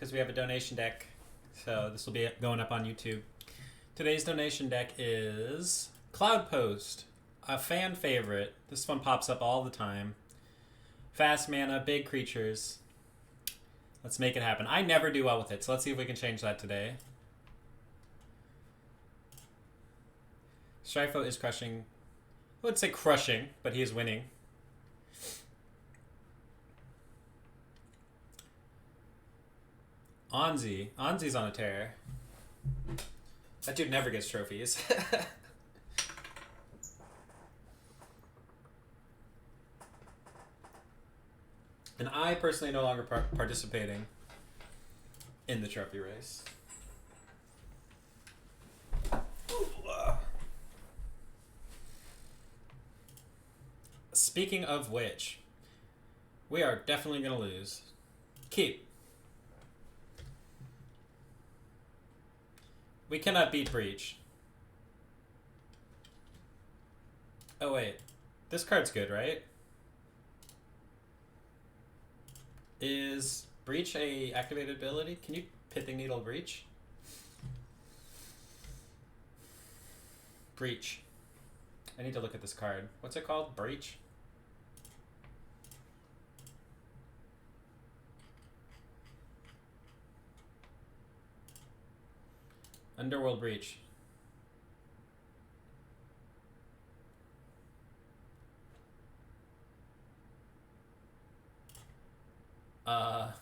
because we have a donation deck. So this will be going up on YouTube. Today's donation deck is Cloudpost, a fan favorite. This one pops up all the time. Fast mana, big creatures. Let's make it happen. I never do well with it, so let's see if we can change that today. Strifo is crushing. I would say crushing, but he is winning. Onzi's on a tear. That dude never gets trophies. And I personally no longer participating in the trophy race. Speaking of which, we are definitely going to lose. Keep. We cannot beat Breach. Oh wait, this card's good, right? Is Breach a activated ability? Can you Pithing Needle Breach? Breach. I need to look at this card. What's it called? Breach? Underworld Breach. I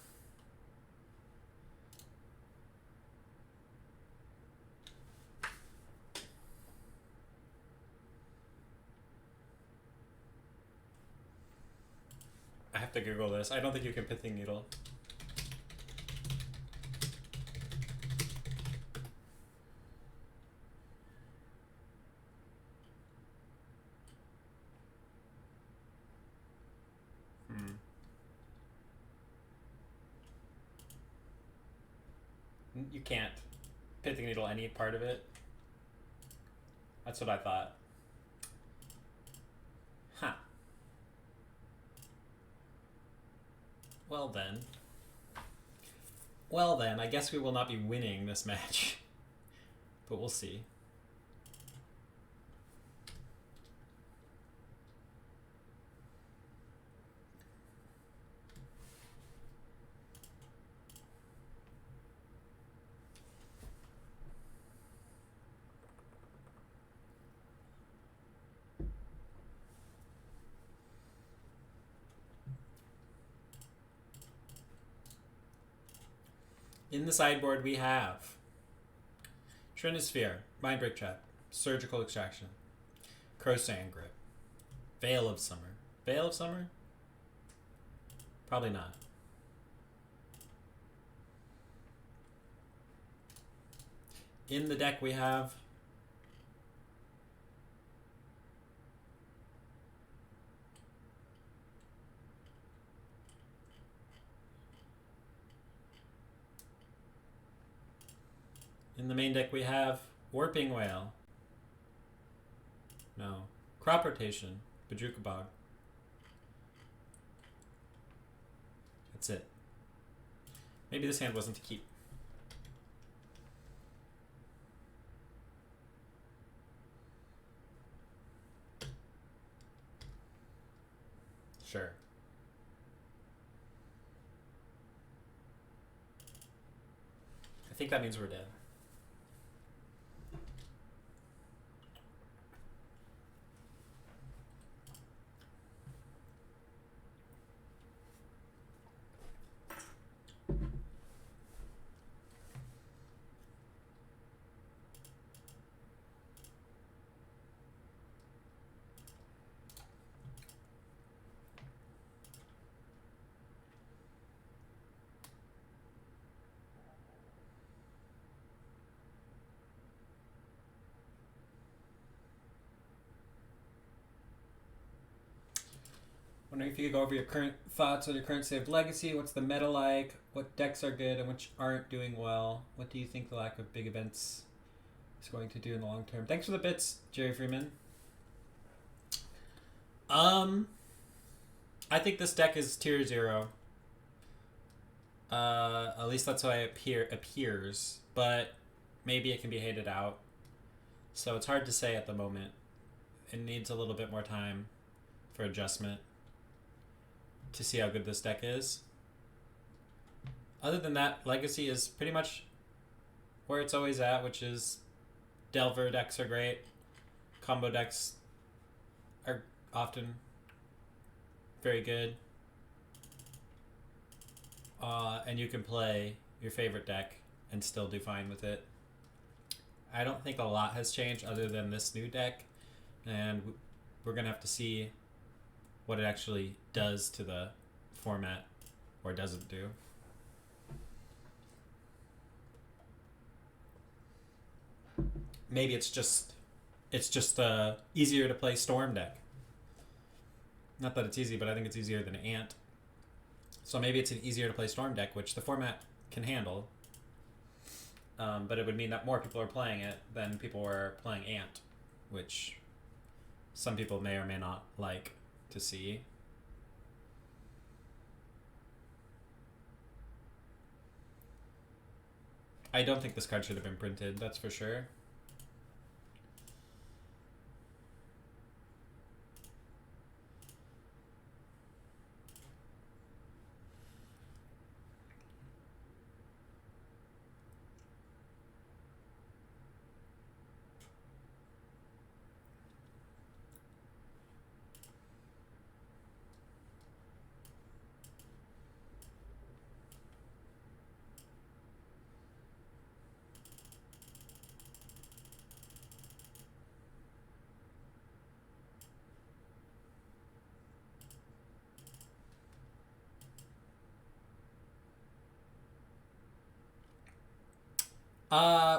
have to Google this. I don't think you can Pithing Needle. You can't Pithing Needle any part of it. That's what I thought. Huh. Well then, I guess we will not be winning this match. But we'll see. In the sideboard we have Trinisphere, Mindbreak Trap, Surgical Extraction, Crowsand Grip, Veil of Summer. Veil of Summer? Probably not. In the deck we have In the main deck we have Warping Whale. No. Crop Rotation. Badruka Bog. That's it. Maybe this hand wasn't to keep. Sure. I think that means we're dead. Wondering if you could go over your current thoughts on your current state of Legacy. What's the meta like? What decks are good and which aren't doing well? What do you think the lack of big events is going to do in the long term? Thanks for the bits, Jerry Freeman. I think this deck is tier 0. At least that's how it appears, but maybe it can be hated out. So it's hard to say at the moment. It needs a little bit more time for adjustment to see how good this deck is. Other than that, Legacy is pretty much where it's always at, which is Delver decks are great. Combo decks are often very good. And you can play your favorite deck and still do fine with it. I don't think a lot has changed other than this new deck, and we're going to have to see what it actually does to the format or doesn't do. Maybe it's just easier to play Storm deck. Not that it's easy, but I think it's easier than Ant. So maybe it's an easier to play Storm deck, which the format can handle. But it would mean that more people are playing it than people were playing Ant, which some people may or may not like to see. I don't think this card should have been printed, that's for sure.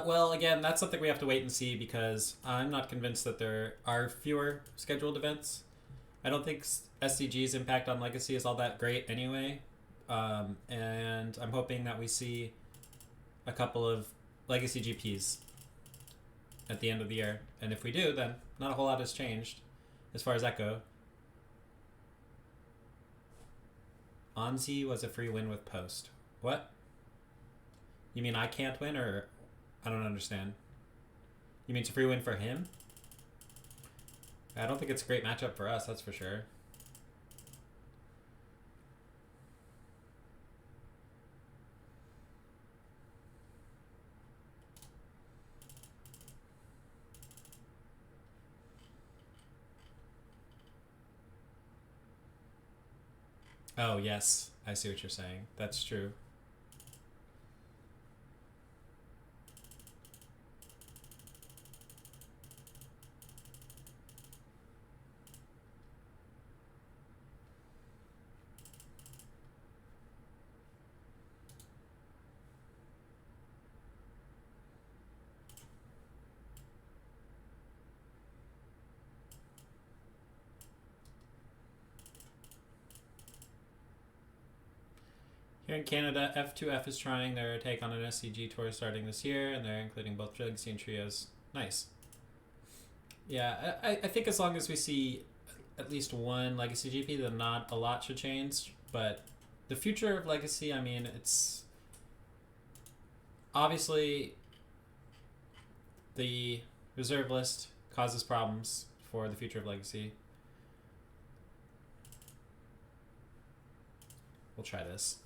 Well, again, that's something we have to wait and see because I'm not convinced that there are fewer scheduled events. I don't think SCG's impact on Legacy is all that great anyway. And I'm hoping that we see a couple of Legacy GPs at the end of the year. And if we do, then not a whole lot has changed as far as that go. Anzi was a free win with Post. What? You mean I can't win, or I don't understand? You mean it's a free win for him? I don't think it's a great matchup for us, that's for sure. Oh, yes. I see what you're saying. That's true. Here in Canada, F2F is trying their take on an SCG tour starting this year, and they're including both Legacy and Trios. Nice. Yeah, I think as long as we see at least one Legacy GP, then not a lot should change. But the future of Legacy, I mean, it's obviously the reserve list causes problems for the future of Legacy. We'll try this.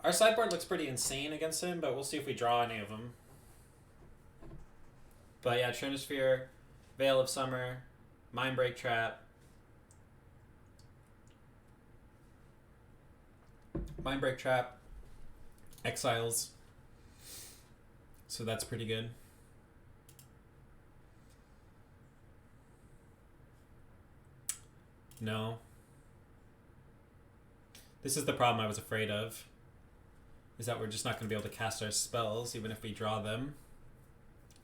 Our sideboard looks pretty insane against him, but we'll see if we draw any of them. But yeah, Trinosphere, Veil of Summer, Mindbreak Trap. Mindbreak Trap, Exiles. So that's pretty good. No. This is the problem I was afraid of, is that we're just not going to be able to cast our spells even if we draw them.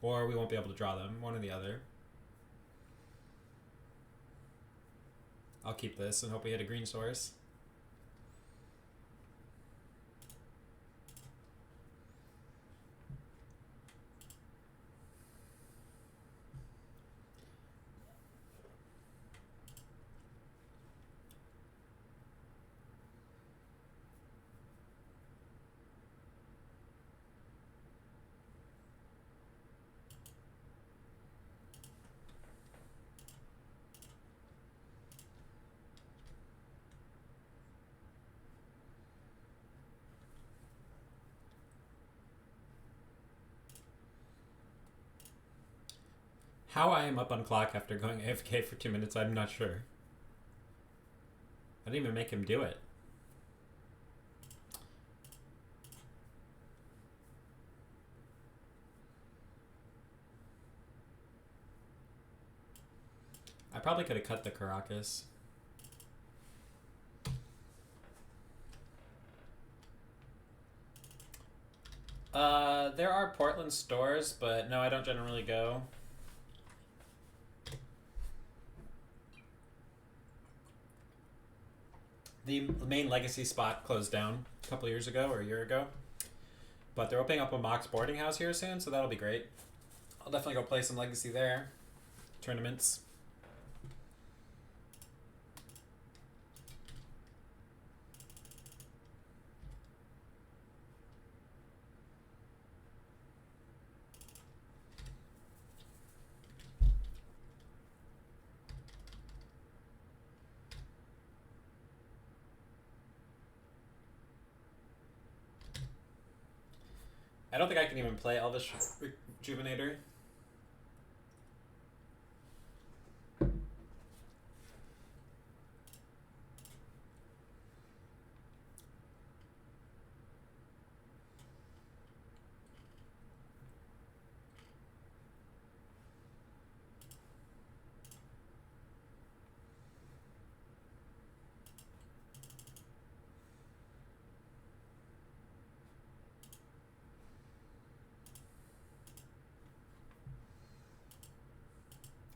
Or we won't be able to draw them, one or the other. I'll keep this and hope we hit a green source. How I am up on clock after going AFK for 2 minutes, I'm not sure. I didn't even make him do it. I probably could have cut the Caracas. There are Portland stores, but no, I don't generally go. The main Legacy spot closed down a couple years ago or a year ago. But they're opening up a Mox boarding house here soon, so that'll be great. I'll definitely go play some Legacy there. Tournaments. I don't think I can even play Elvish Rejuvenator.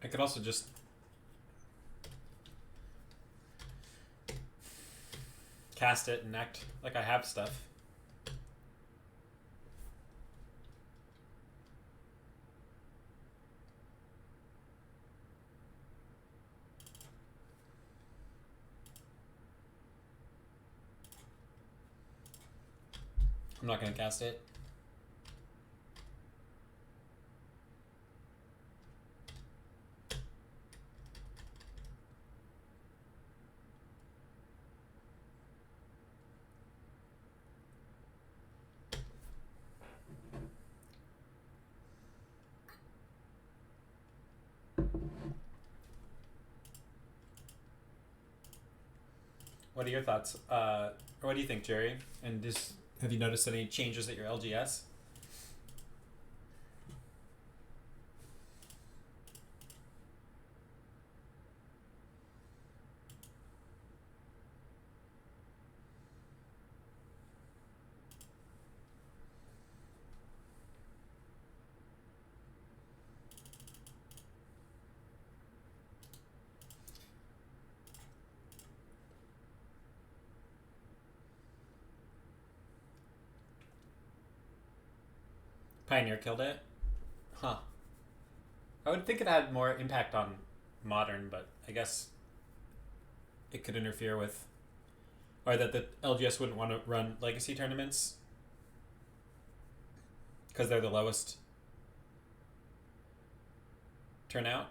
I could also just cast it and act like I have stuff. I'm not going to cast it. What are your thoughts? Or what do you think, Jerry? And just have you noticed any changes at your LGS? Pioneer killed it? Huh. I would think it had more impact on Modern, but I guess it could interfere with... Or that the LGS wouldn't want to run Legacy tournaments because they're the lowest turnout.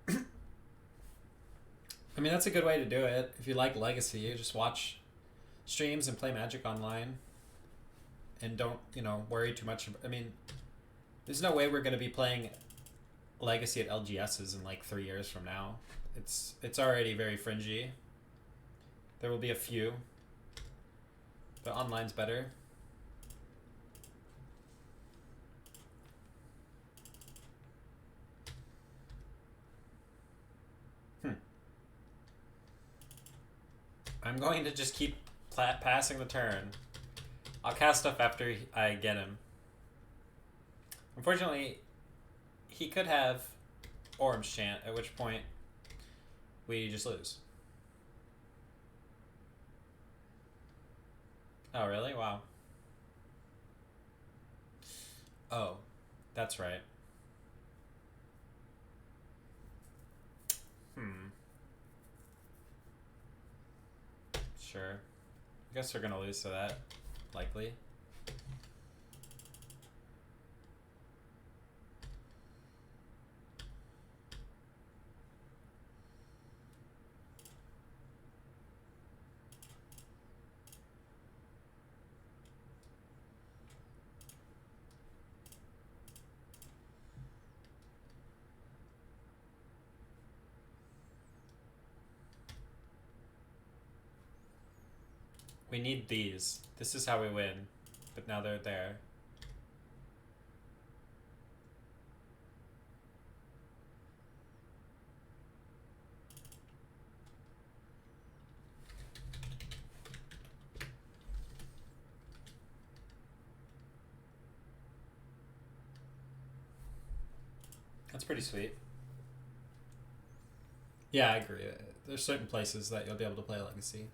I mean, that's a good way to do it. If you like Legacy, you just watch streams and play Magic online and don't, worry too much. I mean, there's no way we're going to be playing Legacy at LGSs in like 3 years from now. It's already very fringy. There will be a few, but online's better. I'm going to just keep passing the turn. I'll cast stuff after I get him. Unfortunately, he could have Orim's Chant, at which point we just lose. Oh, really? Wow. Oh, that's right. Sure. I guess we're gonna lose to that, likely. We need these. This is how we win. But now they're there. That's pretty sweet. Yeah, I agree. There's certain places that you'll be able to play Legacy.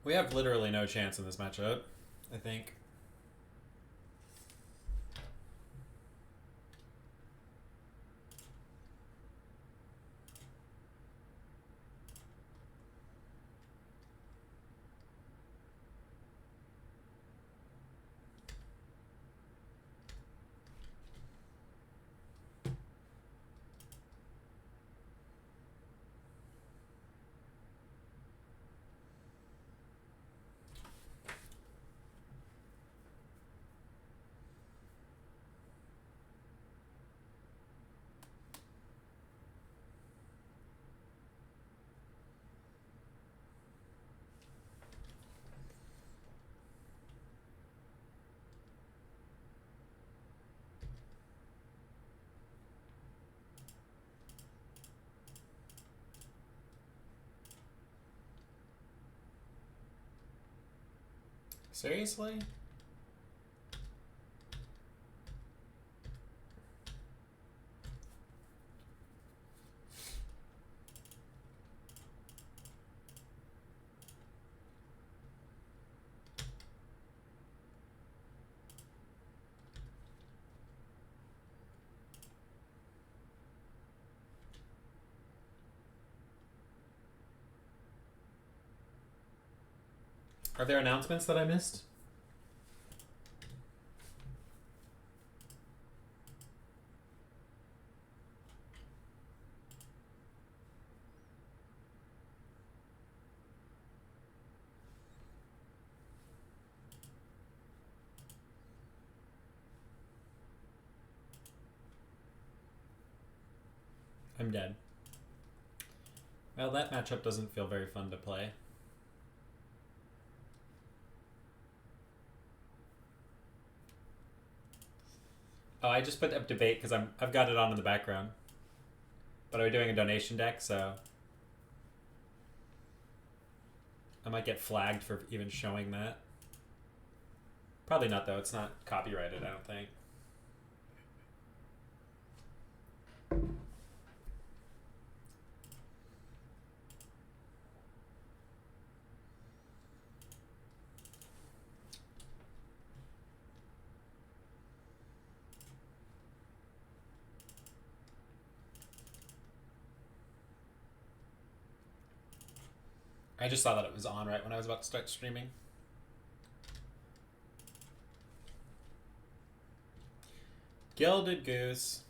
We have literally no chance in this matchup, I think. Seriously? Are there announcements that I missed? I'm dead. Well, that matchup doesn't feel very fun to play. Oh, I just put up debate because I've got it on in the background. But are we doing a donation deck, so I might get flagged for even showing that. Probably not though, it's not copyrighted, I don't think. I just saw that it was on right when I was about to start streaming. Gilded Goose.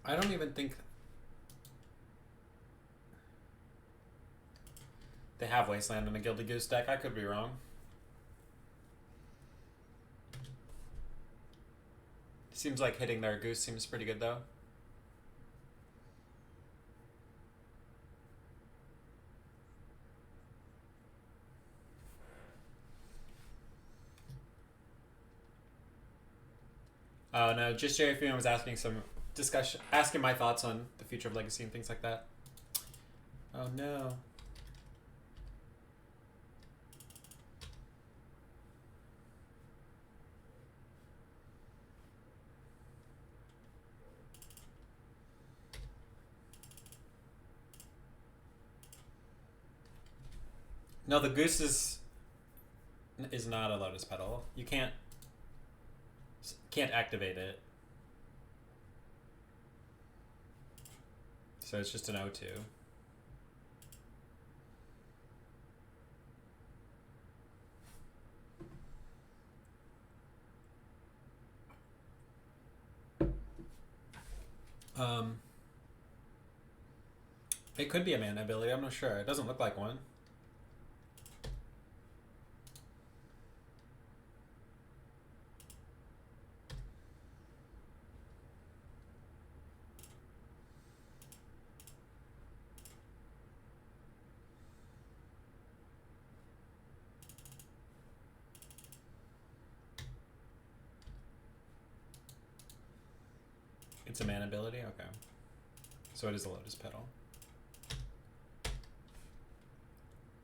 I don't even think they have Wasteland in a Gilded Goose deck. I could be wrong. Seems like hitting their goose seems pretty good though. Oh no, just Jerry Freeman was asking some discussion, asking my thoughts on the future of Legacy and things like that. Oh no. No, the goose is not a lotus petal. You can't activate it. So it's just an O2. It could be a mana ability, I'm not sure. It doesn't look like one. It's a mana ability? Okay. So it is a Lotus Petal.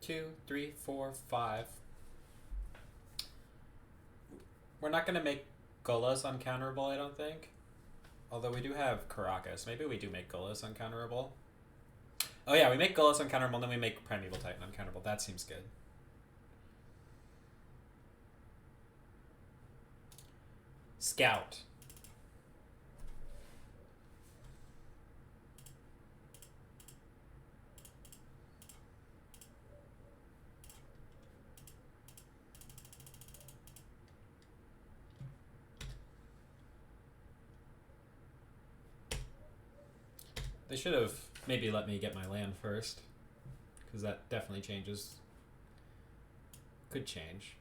2, 3, 4, 5. We're not going to make Golas uncounterable, I don't think. Although we do have Karakas. Maybe we do make Golas uncounterable. Oh yeah, we make Golas uncounterable, and then we make Primeval Titan uncounterable. That seems good. Scout. They should have maybe let me get my land first, because that definitely changes. Could change.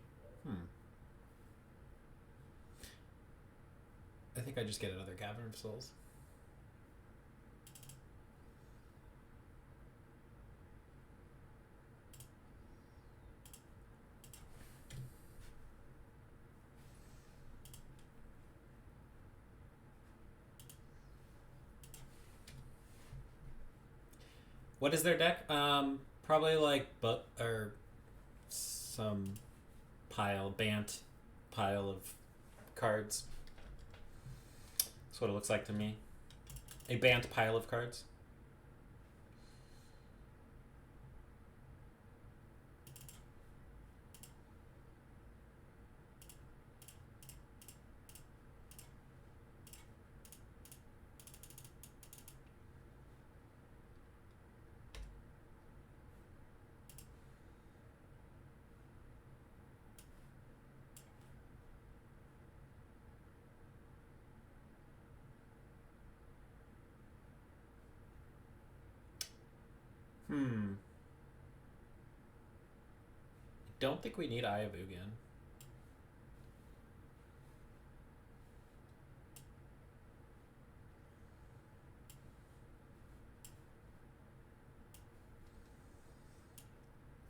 I think I just get another Cavern of Souls. What is their deck? Probably like or some Bant pile of cards. That's what it looks like to me. A Bant pile of cards. Don't think we need Eye of Ugin.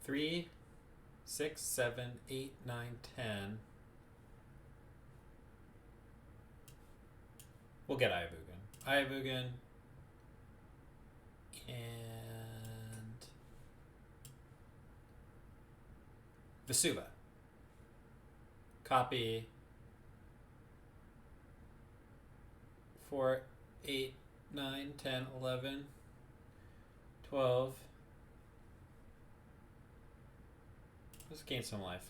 Three, 6, 7, 8, 9, 10. We'll get Eye of Ugin. Eye of Ugin. And Vesuva. Copy 4, 8, 9, 10, 11, 12. Let's gain some life.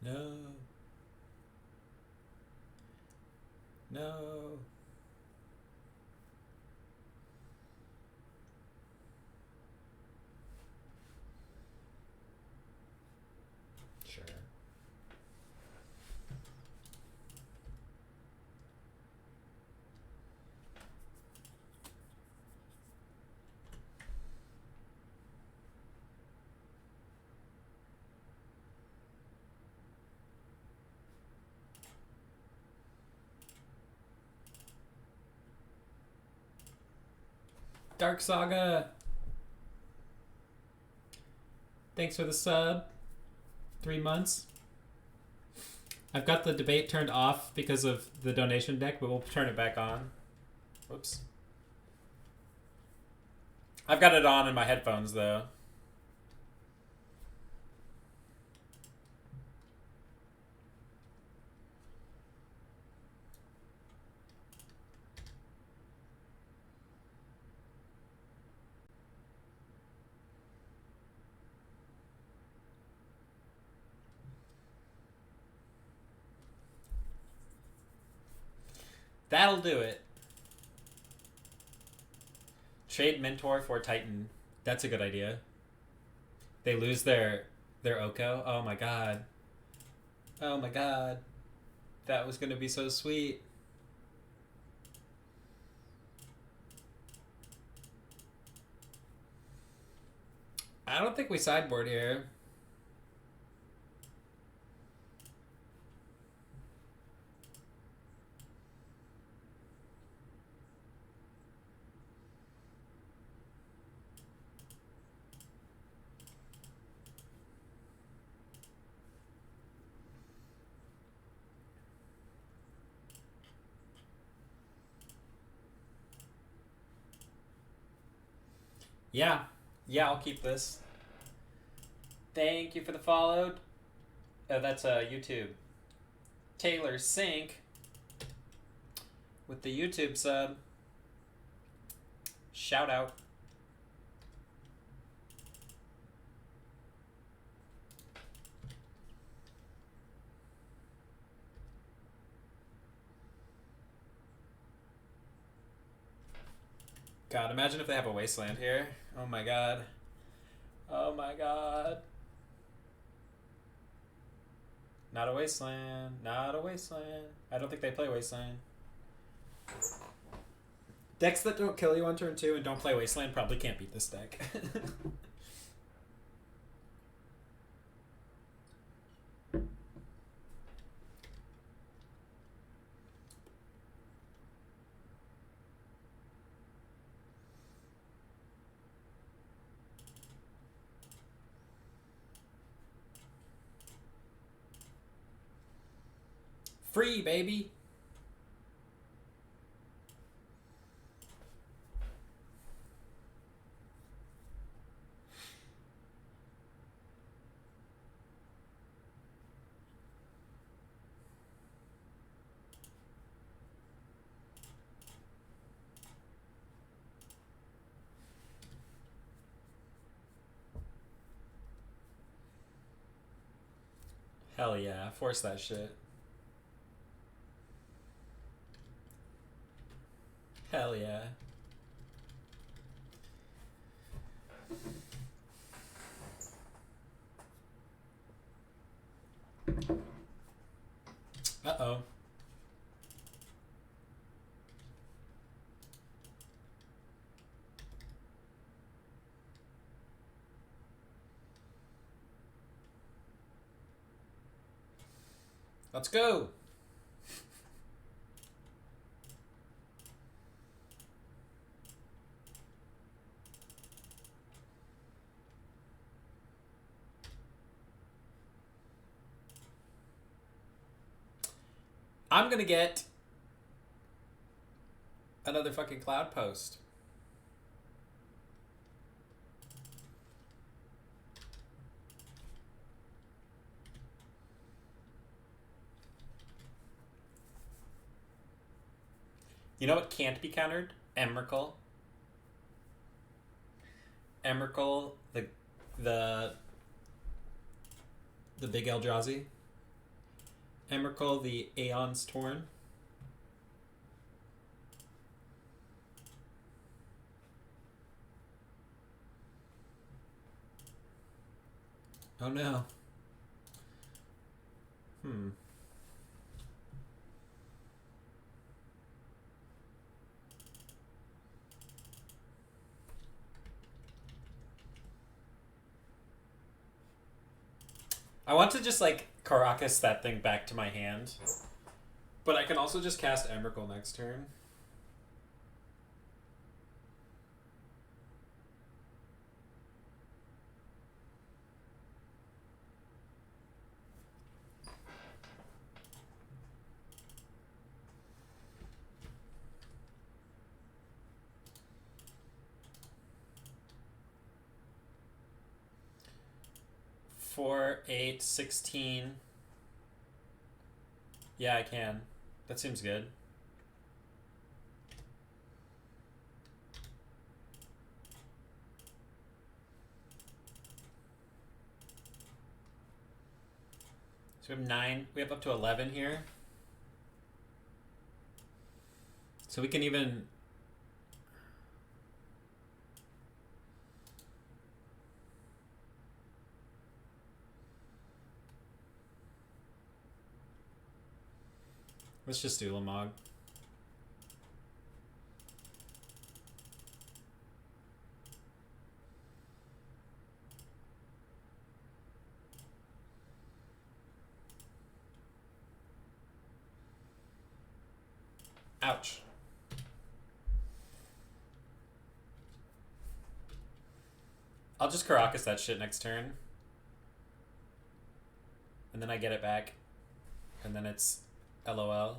No. No. Sure. Dark Saga. Thanks for the sub. 3 months. I've got the debate turned off because of the donation deck, but we'll turn it back on. Whoops. I've got it on in my headphones, though. That'll do it. Trade Mentor for Titan. That's a good idea. They lose their Oko. Oh my god. Oh my god. That was gonna be so sweet. I don't think we sideboard here. Yeah. Yeah, I'll keep this. Thank you for the follow. Oh, that's YouTube. Taylor Sink with the YouTube sub. Shout out. God, imagine if they have a wasteland here. Oh my god. Oh my god. Not a wasteland. Not a wasteland. I don't think they play wasteland. Decks that don't kill you on turn 2 and don't play wasteland probably can't beat this deck. Free, baby. Hell yeah, force that shit. Hell yeah. Uh-oh. Let's go. I'm gonna get another fucking Cloudpost. You know what can't be countered? Emrakul. Emrakul, the big Eldrazi. Emrakul, the Aeon's Torn. Oh no. I want to just like Caracas that thing back to my hand. But I can also just cast Emrakul next turn. Four, 8, 16. Yeah, I can. That seems good. So we have 9. We have up to 11 here. So we can even... Let's just do Lamog. Ouch. I'll just Caracas that shit next turn. And then I get it back. And then it's LOL.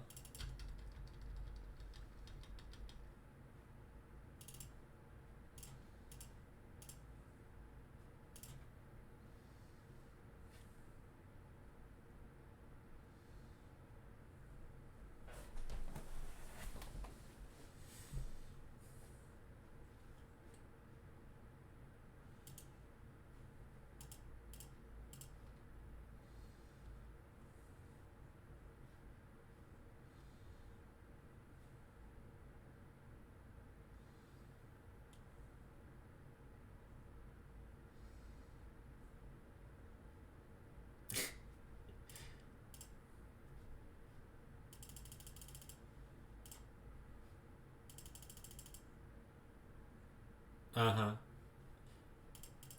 Uh-huh.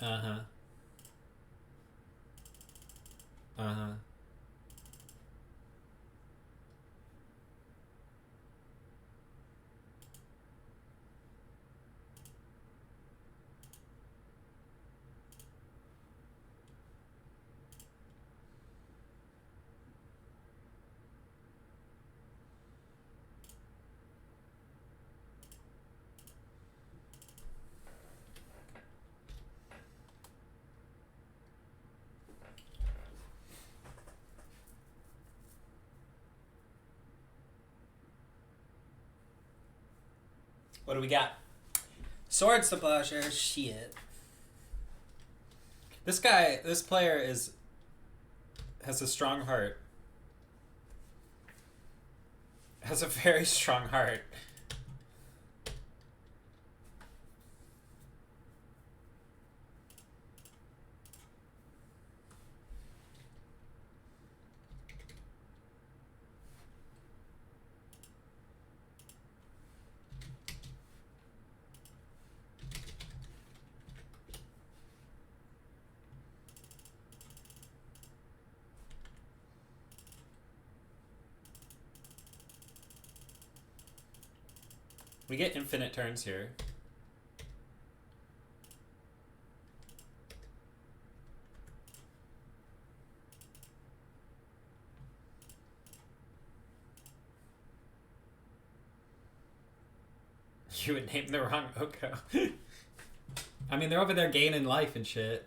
Uh-huh. Uh-huh. What do we got? Sword Splasher. Shit. This player has a strong heart. Has a very strong heart. We get infinite turns here. You would name the wrong Oko. I mean, they're over there gaining life and shit.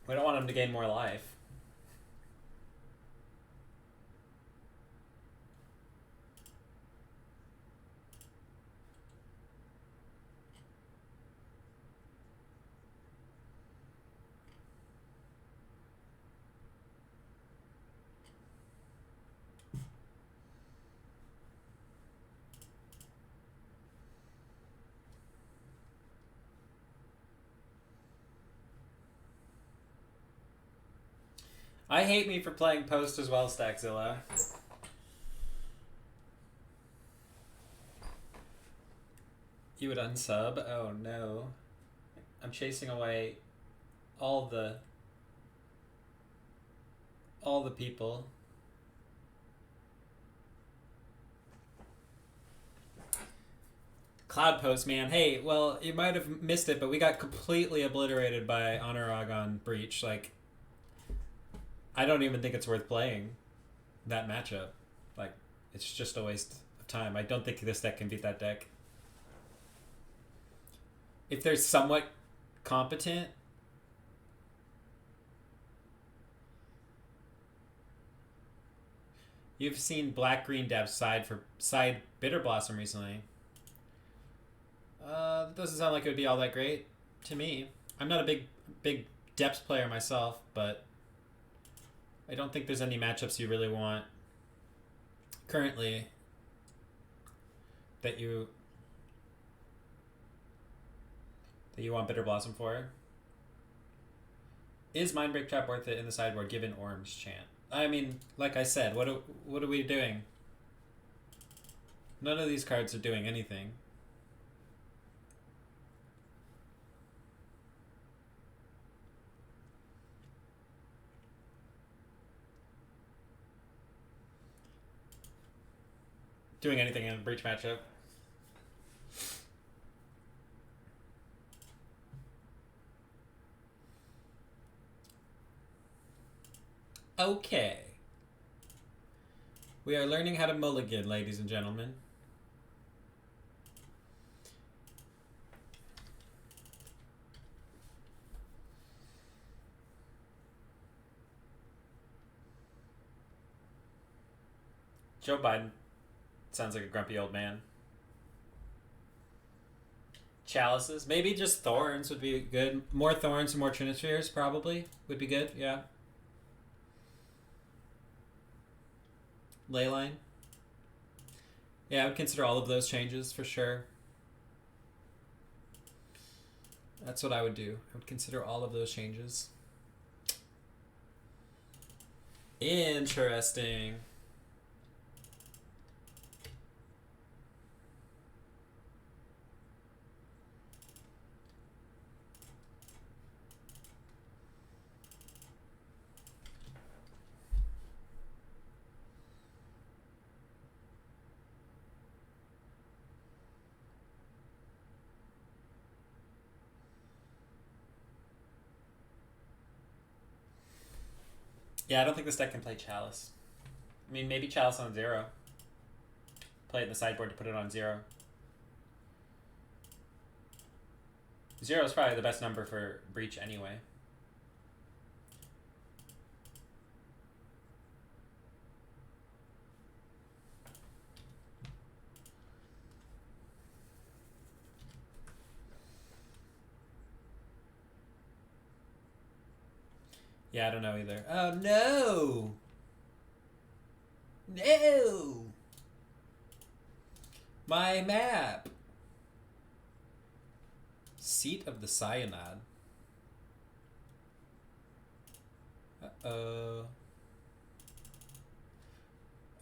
We don't want them to gain more life. I hate me for playing post as well, Stackzilla. You would unsub? Oh no. I'm chasing away all the people. Cloudpost, man. Hey, well, you might have missed it, but we got completely obliterated by Honoragon Breach. Like, I don't even think it's worth playing that matchup. Like, it's just a waste of time. I don't think this deck can beat that deck. If they're somewhat competent, you've seen Black-Green Dev side Bitter Blossom recently. That doesn't sound like it would be all that great to me. I'm not a big depth player myself, but I don't think there's any matchups you really want currently that you want Bitter Blossom for. Is Mindbreak Trap worth it in the sideboard given Orange Chant? I mean, like I said, what are we doing? None of these cards are doing anything. Doing anything in a Breach matchup. Okay. We are learning how to mulligan, ladies and gentlemen. Joe Biden sounds like a grumpy old man. Chalices. Maybe just Thorns would be good. More Thorns and more Trinispheres probably would be good, yeah. Leyline. Yeah, I would consider all of those changes for sure. That's what I would do. I would consider all of those changes. Interesting. Yeah, I don't think this deck can play Chalice. I mean, maybe Chalice on 0. Play it in the sideboard to put it on 0. 0 is probably the best number for Breach anyway. Yeah, I don't know either. Oh, no! No! My map! Seat of the Cyanide. Uh-oh.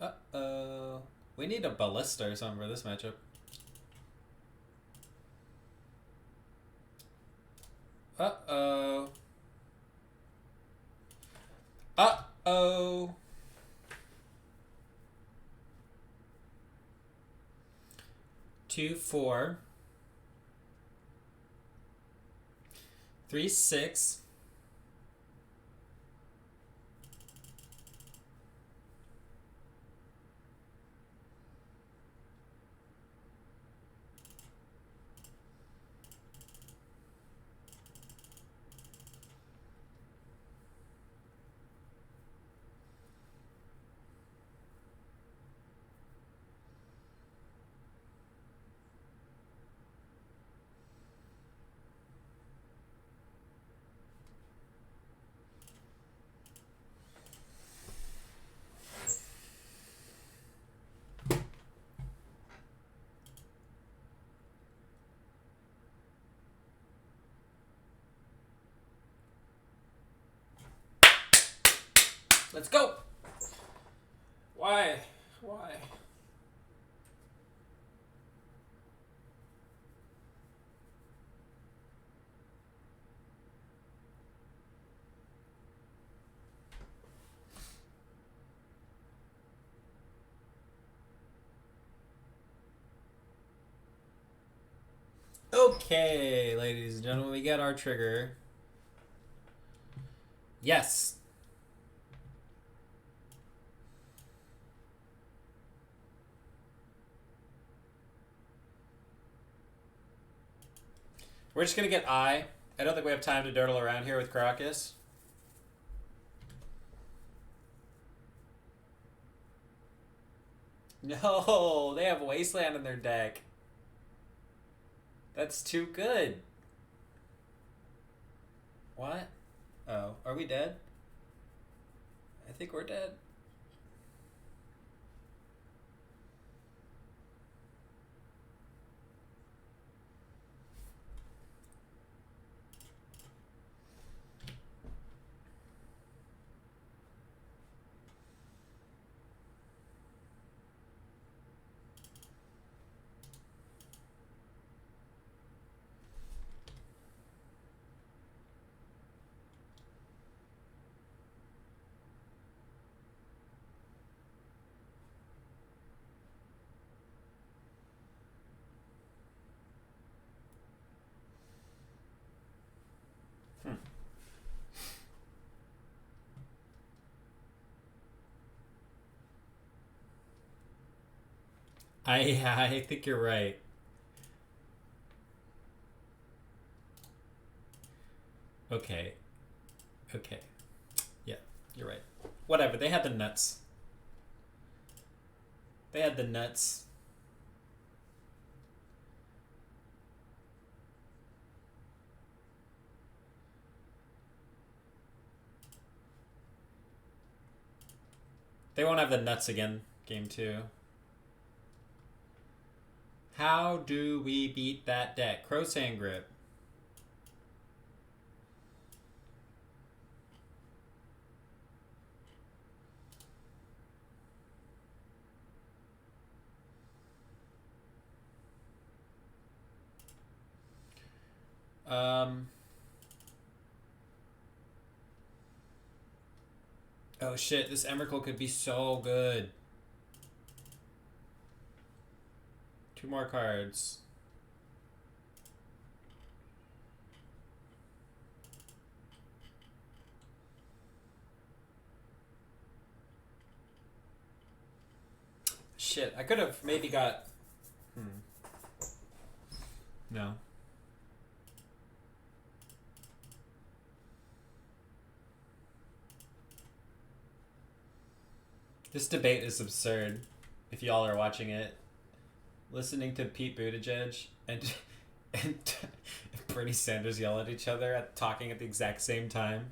Uh-oh. We need a Ballista or something for this matchup. Uh-oh. Uh-oh. Two, 4. 3, 6. Let's go! Why? Why? Okay, ladies and gentlemen, we got our trigger. Yes. We're just going to get I. I don't think we have time to durdle around here with Crocus. No, they have Wasteland in their deck. That's too good. What? Oh, are we dead? I think we're dead. I think you're right. Okay. Okay. Yeah, you're right. Whatever. They had the nuts. They had the nuts. They won't have the nuts again, game 2. How do we beat that deck? Crow's Hand Grip. Oh shit, this Emrakul could be so good. 2 more cards. Shit, I could have maybe got... No. This debate is absurd, if y'all are watching it. Listening to Pete Buttigieg and Bernie Sanders yell at each other, talking at the exact same time.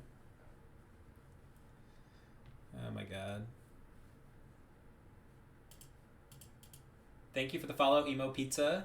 Oh my god. Thank you for the follow, Emo Pizza.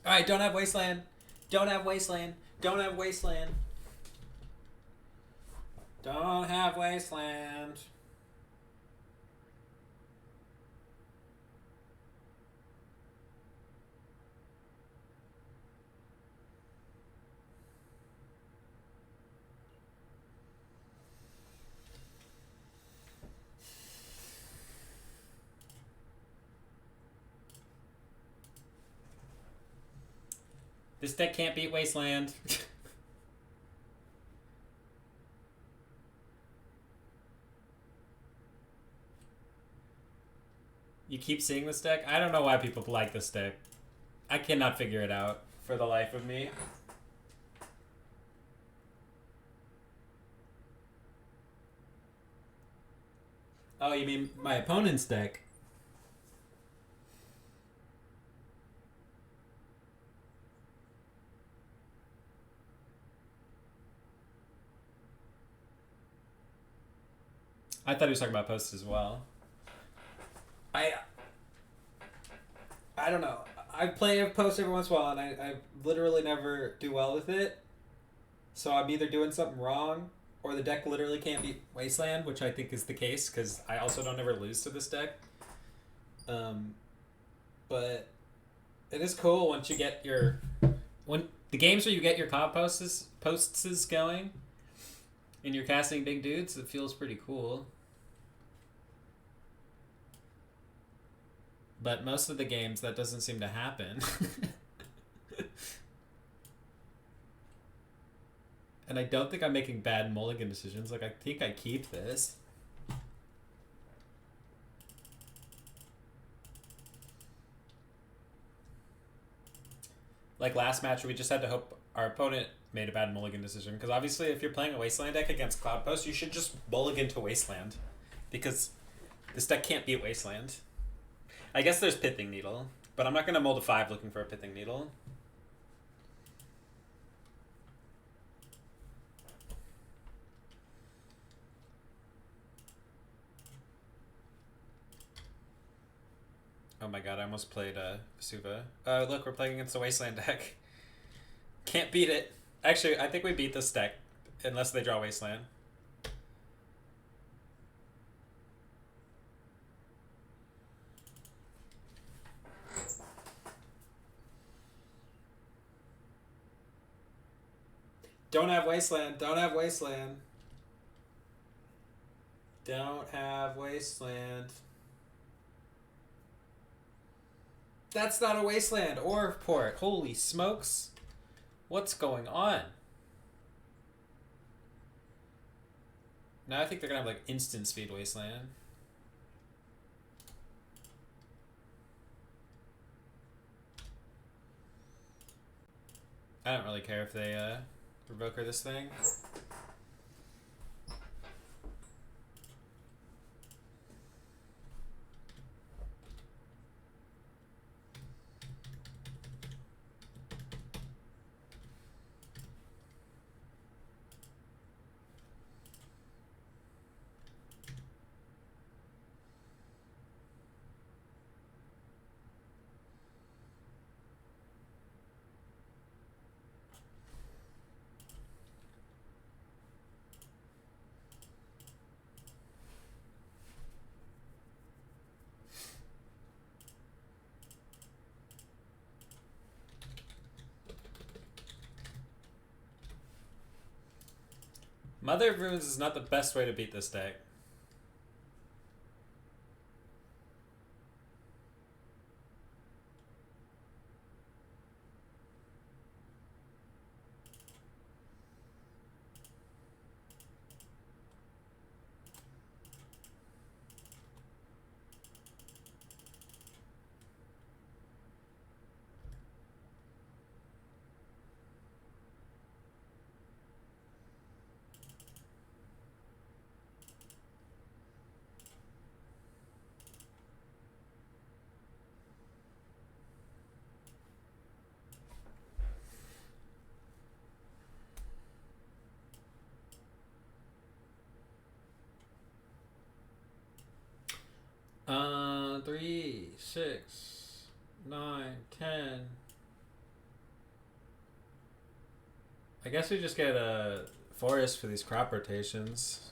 Alright, don't have Wasteland. Don't have Wasteland. Don't have Wasteland. Don't have Wasteland. This deck can't beat Wasteland. You keep seeing this deck? I don't know why people like this deck. I cannot figure it out for the life of me. Oh, you mean my opponent's deck? I thought he was talking about posts as well. I don't know. I play a post every once in a while, and I literally never do well with it. So I'm either doing something wrong, or the deck literally can't beat Wasteland, which I think is the case, because I also don't ever lose to this deck. But it is cool once you get your... The games where you get your posts going and you're casting big dudes, it feels pretty cool. But most of the games, that doesn't seem to happen. And I don't think I'm making bad mulligan decisions. Like, I think I keep this. Like last match, we just had to hope our opponent made a bad mulligan decision. Because obviously, if you're playing a Wasteland deck against Cloudpost, you should just mulligan to Wasteland. Because this deck can't beat Wasteland. I guess there's Pithing Needle. But I'm not going to mold a 5 looking for a Pithing Needle. Oh my god, I almost played Vesuva. Look, we're playing against the Wasteland deck. Can't beat it. Actually, I think we beat this deck. Unless they draw Wasteland. Don't have Wasteland. Don't have Wasteland. Don't have Wasteland. That's not a Wasteland or port. Holy smokes. What's going on? Now I think they're going to have like instant speed Wasteland. I don't really care if they revoker this thing. Mother of Runes is not the best way to beat this deck. Three, 6, 9, 10. I guess we just get a forest for these crop rotations.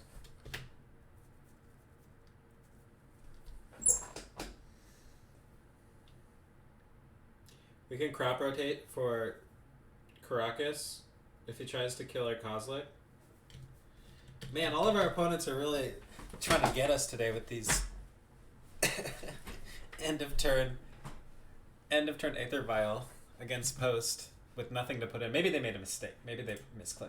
We can crop rotate for Caracas if he tries to kill our Kozilek. Man, all of our opponents are really trying to get us today with these end of turn Aether Vial against Post with nothing to put in. Maybe they made a mistake. Maybe they misclicked.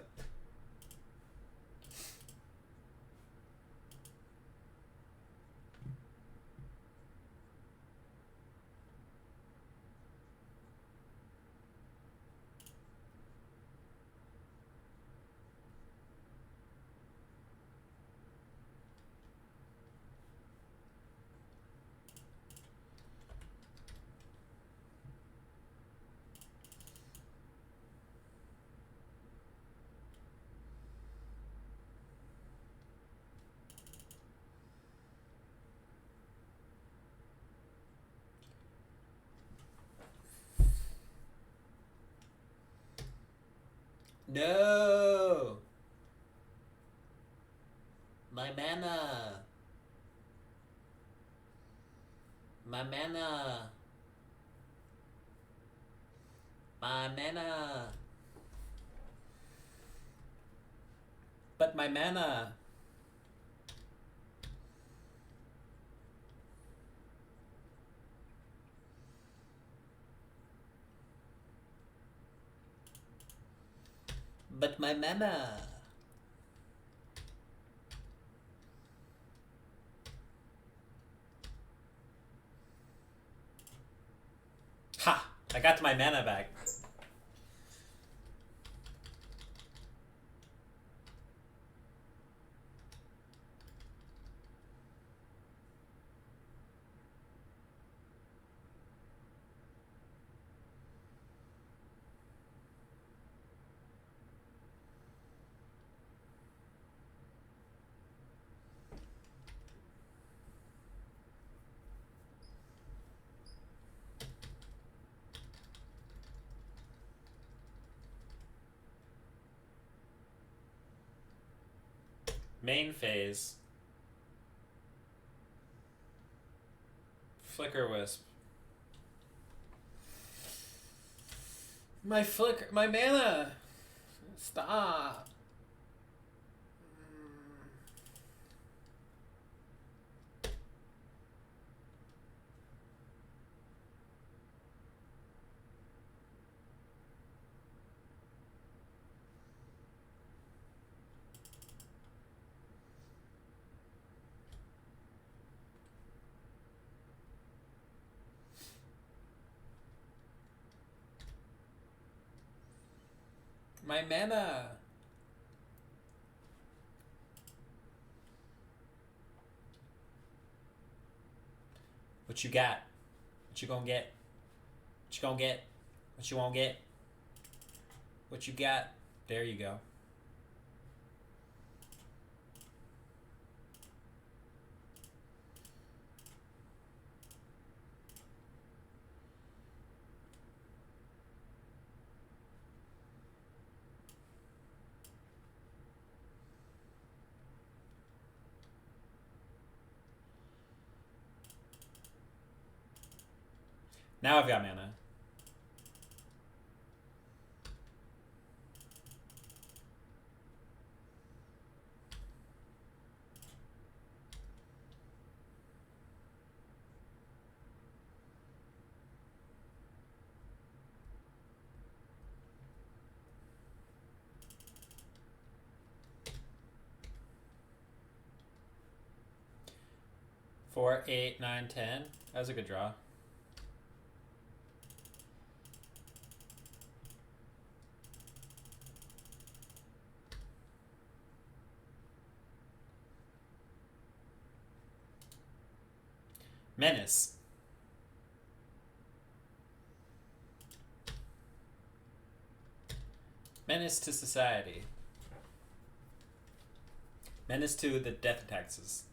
No! My mana! My mana! My mana! But my mana. But my mana. Ha! I got my mana back. Main phase. Flicker Wisp. My mana! Stop! My mana! What you got? What you gonna get? What you gonna get? What you won't get? What you got? There you go. Now I've got mana. Four, 8, 9, 10. That was a good draw. Menace. Menace to society. Menace to the death taxes.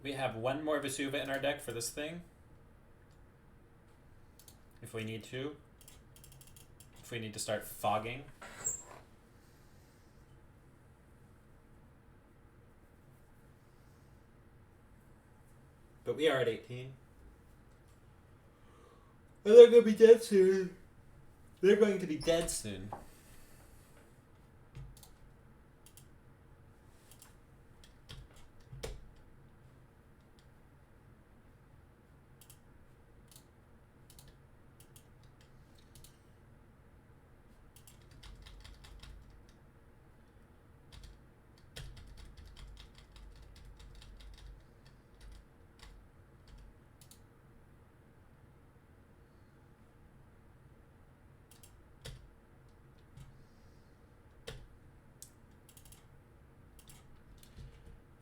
We have one more Vesuva in our deck for this thing. If we need to. If we need to start fogging. But we are at 18. And they're going to be dead soon. They're going to be dead soon.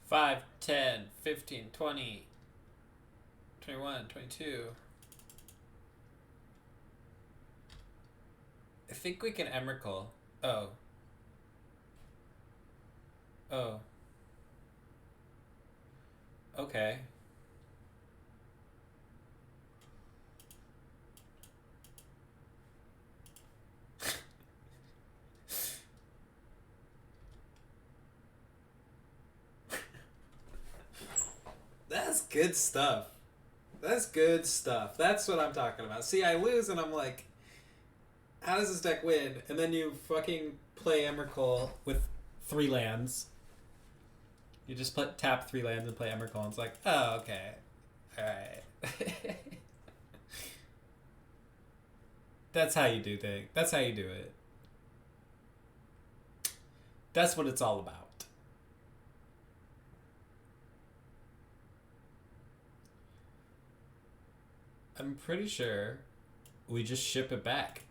Five, 10, 15, 20, 21, 22. I think we can Emrakul. Oh. Oh. Okay. good stuff. That's good stuff. That's what I'm talking about. See, I lose and I'm like, how does this deck win? And then you fucking play Emrakul with 3 lands. You just tap 3 lands and play Emrakul, and it's like, oh, okay. Alright. That's how you do things. That's how you do it. That's what it's all about. I'm pretty sure we just ship it back.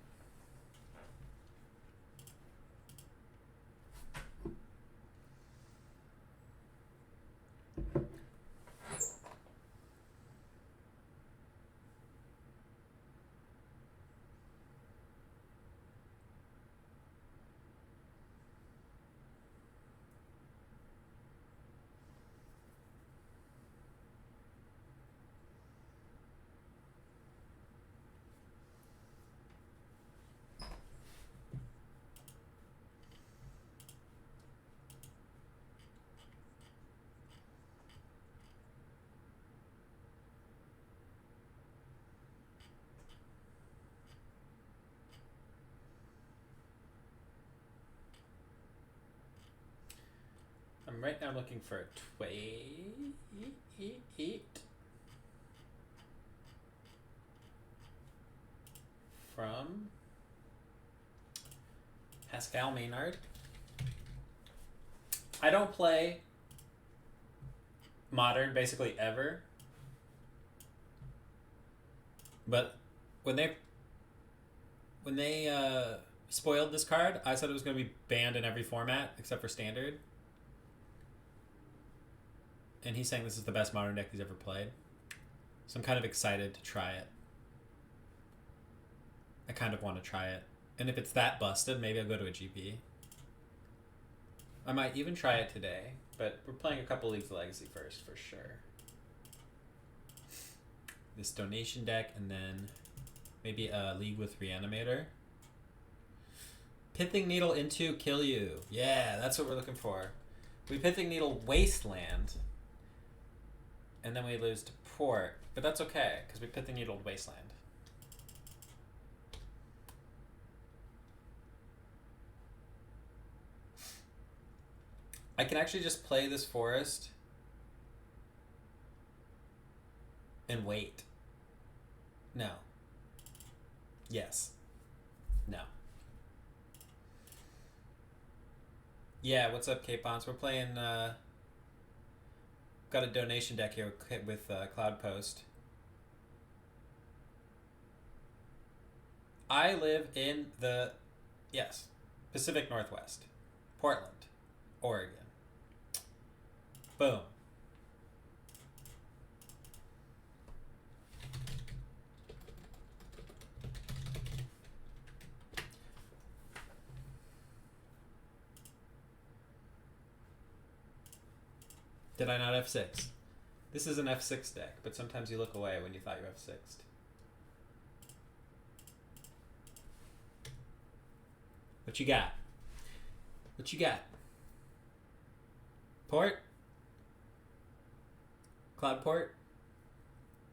I'm right now looking for a tweet from Pascal Maynard. I don't play Modern basically ever, but when they spoiled this card, I said it was going to be banned in every format except for Standard. And he's saying this is the best Modern deck he's ever played. So I'm kind of excited to try it. I kind of want to try it. And if it's that busted, maybe I'll go to a GP. I might even try it today, but we're playing a couple Leagues of Legacy first, for sure. This donation deck, and then maybe a League with Reanimator. Pithing Needle into kill you. Yeah, that's what we're looking for. We Pithing Needle Wasteland. And then we lose to Port. But that's okay, because we Pithing Needle Wasteland. I can actually just play this forest and wait. No. Yes. No. Yeah, what's up, K-Pons? We're playing, got a donation deck here with Cloudpost. I live in the, yes, Pacific Northwest. Portland, Oregon. Boom. Did I not F6? This is an F6 deck, but sometimes you look away when you thought you F6'd. What you got? What you got? Port? Cloudport?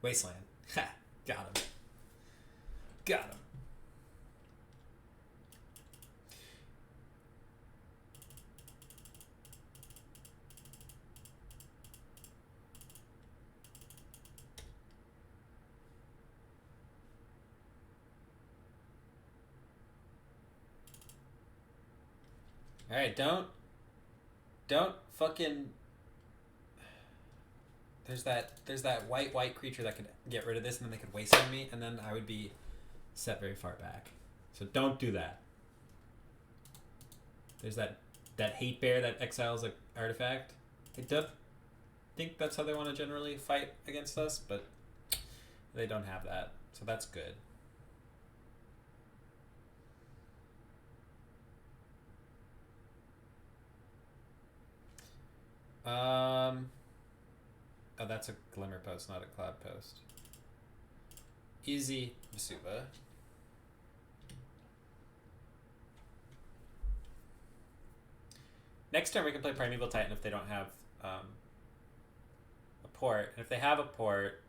Wasteland. Ha! Got him. Got him. Alright, don't fucking... There's that white creature that could get rid of this, and then they could waste on me, and then I would be set very far back. So don't do that. There's that hate bear that exiles an artifact. I don't think that's how they want to generally fight against us, but they don't have that, so that's good. Oh, that's a Glimmer Post, not a Cloud Post. Easy Masuba. Next turn we can play Primeval Titan if they don't have a port. And if they have a port,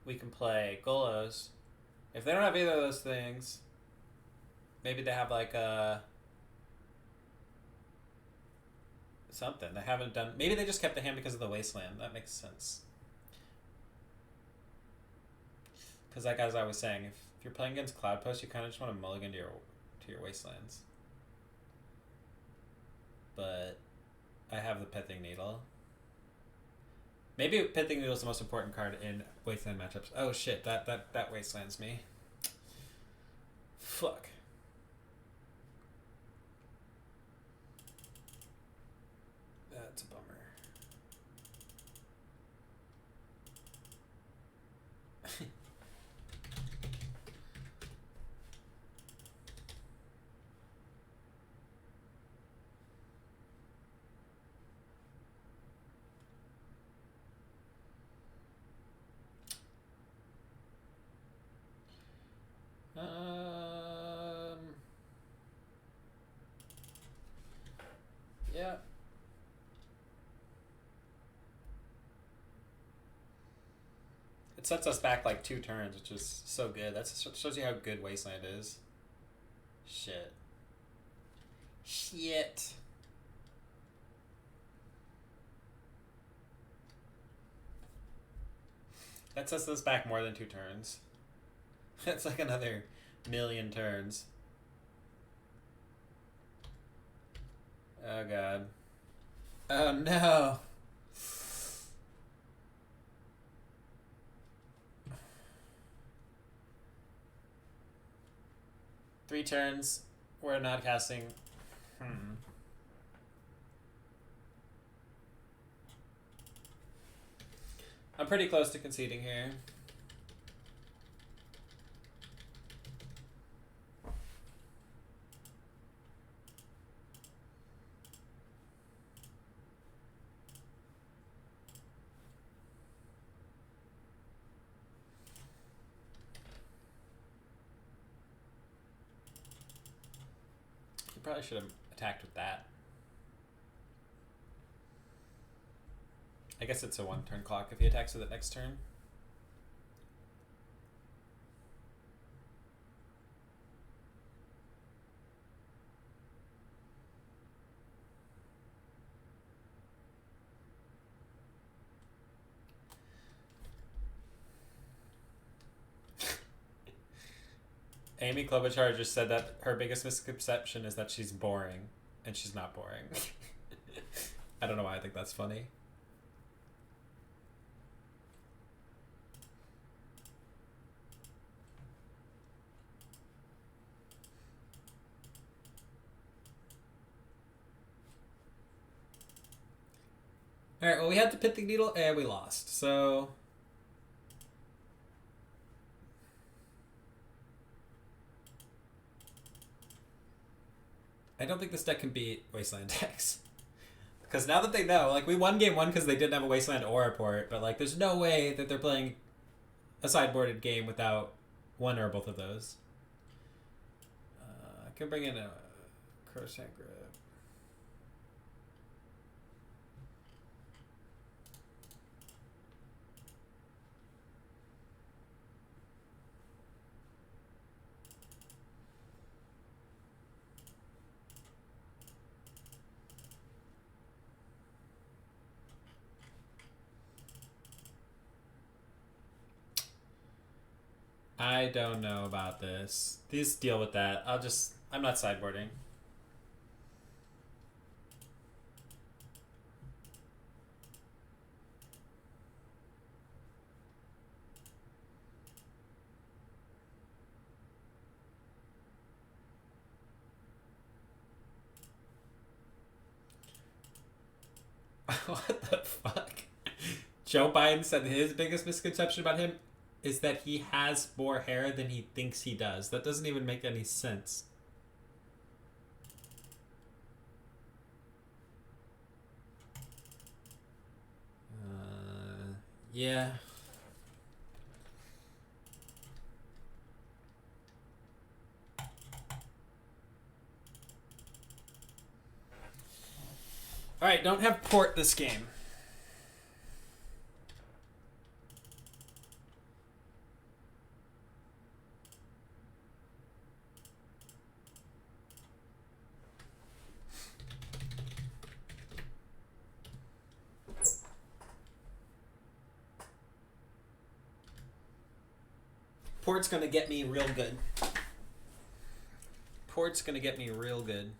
we can play Golos. If they don't have either of those things, maybe they have like a something. They haven't done. Maybe they just kept the hand because of the Wasteland. That makes sense. Because like as I was saying, if you're playing against Cloudpost, you kind of just want to mulligan to your Wastelands. But I have the Pithing Needle. Maybe Pithing Needle is the most important card in Wasteland matchups. Oh shit, that Wastelands me. Fuck. That's a bummer. Yeah. It sets us back like 2 turns, which is so good. That shows you how good Wasteland is. Shit. Shit. That sets us back more than 2 turns. That's like another million turns. Oh god. Oh no. Three turns. We're not casting. I'm pretty close to conceding here. You probably should have attacked with that. I guess it's a 1-turn clock if he attacks with it next turn. Amy Klobuchar just said that her biggest misconception is that she's boring, and she's not boring. I don't know why I think that's funny. Alright, well we had the Pithing Needle and we lost, so... I don't think this deck can beat Wasteland decks. Because now that they know, like, we won game 1 because they didn't have a Wasteland or a port, but, like, there's no way that they're playing a sideboarded game without one or both of those. I can bring in a Crowshank Grip. I don't know about this. These deal with that. I'm not sideboarding. What the fuck? Joe Biden said his biggest misconception about him is that he has more hair than he thinks he does. That doesn't even make any sense. Yeah. Alright, don't have port this game. Port's gonna get me real good. Port's gonna get me real good.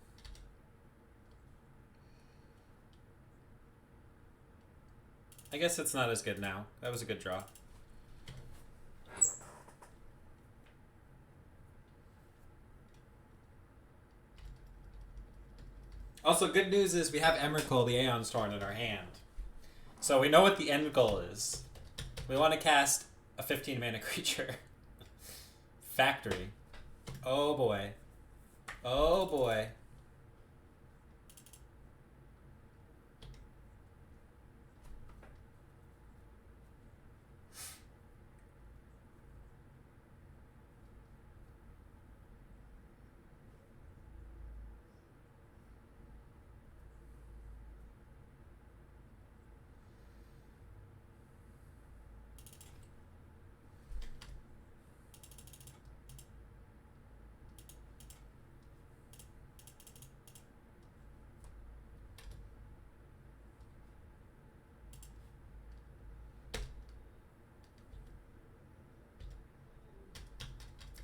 I guess it's not as good now. That was a good draw. Also, good news is we have Emrakul, the Aeon Storm, in our hand. So we know what the end goal is. We want to cast a 15 mana creature. Factory. Oh boy. Oh boy.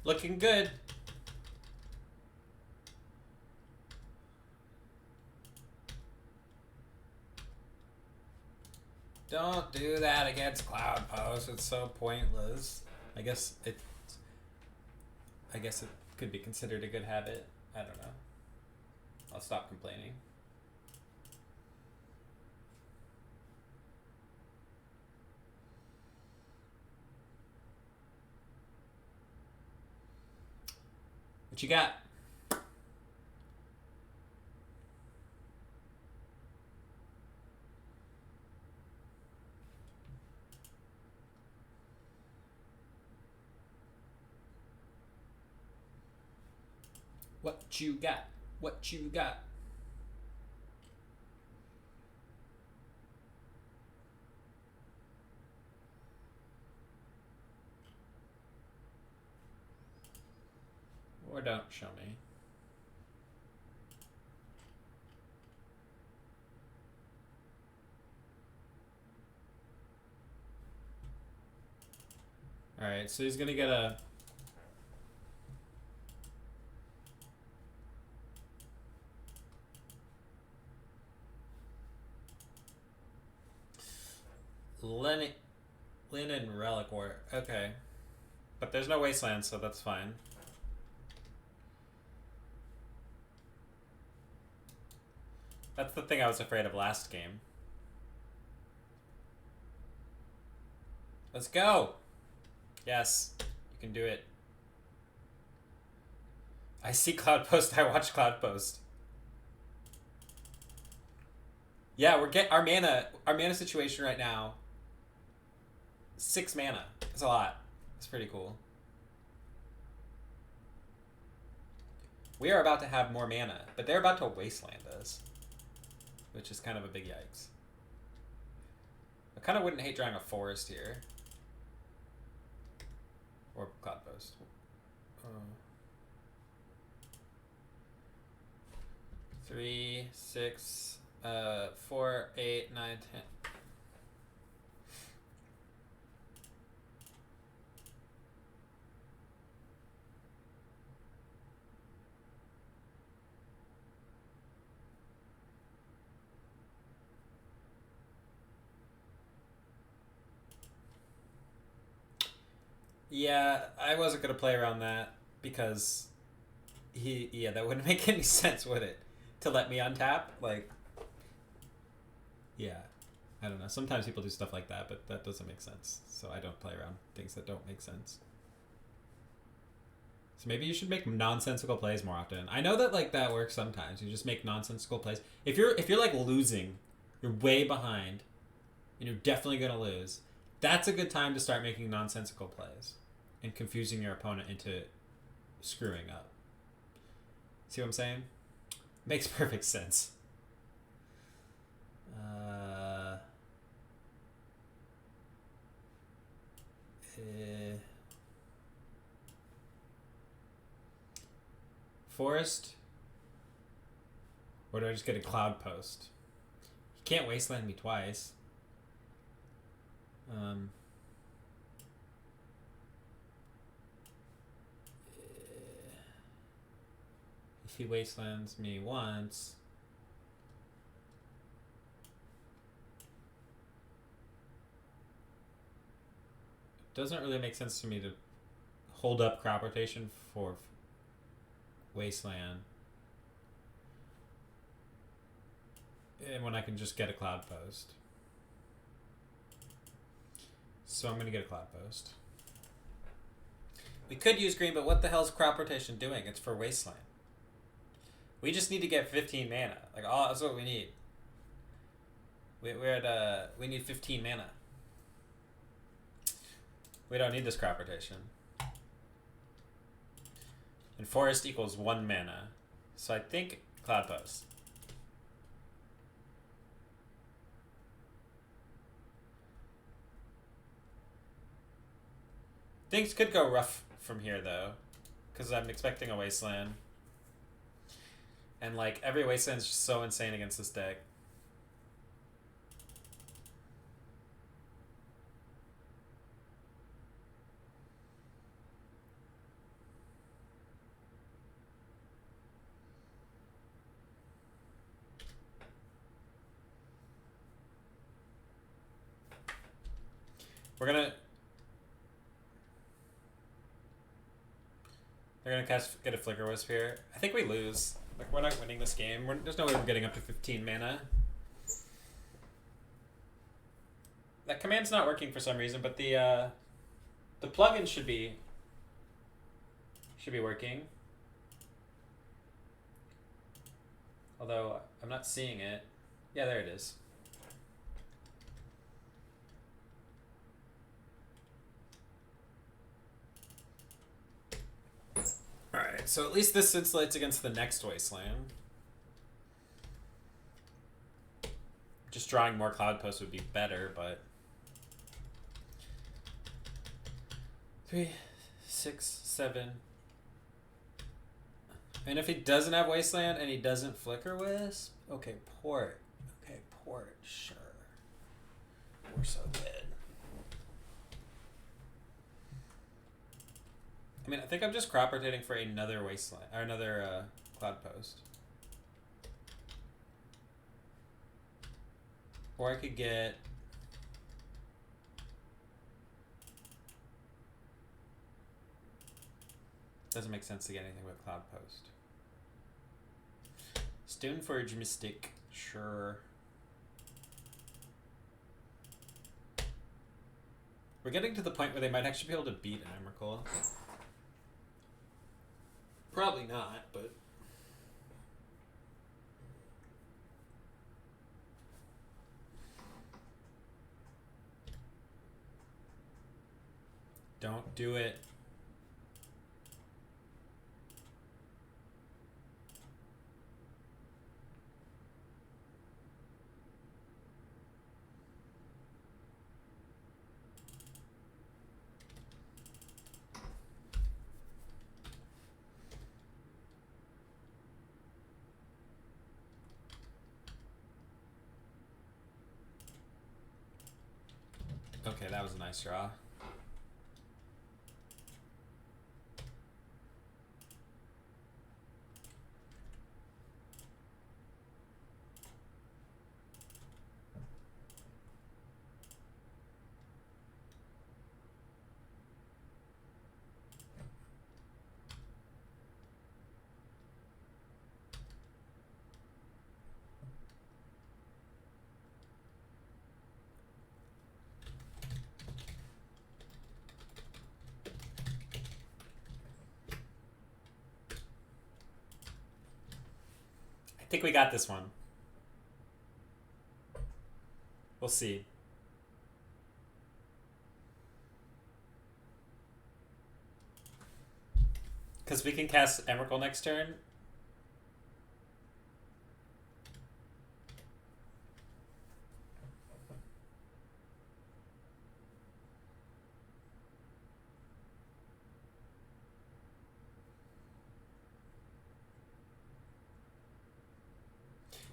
Looking good. Don't do that against Cloudpost. It's so pointless. I guess it could be considered a good habit. I don't know. I'll stop complaining. What you got? What you got? What you got? Or don't show me. Alright, so he's gonna get a... Linen Relic War. Okay. But there's no Wasteland, so that's fine. That's the thing I was afraid of last game. Let's go! Yes, you can do it. I see Cloudpost, I watch Cloudpost. Yeah, we're our mana situation right now. 6 mana. That's a lot. That's pretty cool. We are about to have more mana, but they're about to wasteland us, which is kind of a big yikes. I kind of wouldn't hate drawing a forest here. Or Cloudpost. 3, 6, 4, 8, 9, 10. Yeah, I wasn't going to play around that because that wouldn't make any sense, would it? To let me untap? Like, yeah. I don't know. Sometimes people do stuff like that, but that doesn't make sense. So I don't play around things that don't make sense. So maybe you should make nonsensical plays more often. I know that like that works sometimes. You just make nonsensical plays. If you're like losing, you're way behind, and you're definitely going to lose, that's a good time to start making nonsensical plays and confusing your opponent into screwing up. See what I'm saying? Makes perfect sense. Forest? Or do I just get a Cloudpost? He can't wasteland me twice. he wastelands me once... It doesn't really make sense to me to hold up crop rotation for wasteland. And when I can just get a Cloudpost. So I'm going to get a Cloudpost. We could use green, but what the hell is crop rotation doing? It's for wasteland. We just need to get 15 mana. Like, oh, that's what we need. We're at, we need 15 mana. We don't need this crop rotation. And forest equals 1 mana. So I think Cloudpost. Things could go rough from here, though. Because I'm expecting a wasteland. And, like, every wasteland is just so insane against this deck. We're gonna... They're gonna get a Flicker Wisp here. I think we lose. Like, we're not winning this game. There's no way we're getting up to 15 mana. That command's not working for some reason, but the plugin should be working. Although I'm not seeing it. Yeah, there it is. Alright, so at least this insulates against the next wasteland. Just drawing more Cloudposts would be better, but... 3, 6, 7... And if he doesn't have wasteland and he doesn't Flicker Wisp... Okay, port. Okay, port, sure. We're so good. I mean, I think I'm just crop rotating for another wasteland or another Cloudpost. Or I could get... Doesn't make sense to get anything with Cloudpost. Stoneforge Mystic, sure. We're getting to the point where they might actually be able to beat an Emrakul. Probably not, but... Don't do it. Okay, that was a nice draw. I think we got this one. We'll see. Because we can cast Emrakul next turn.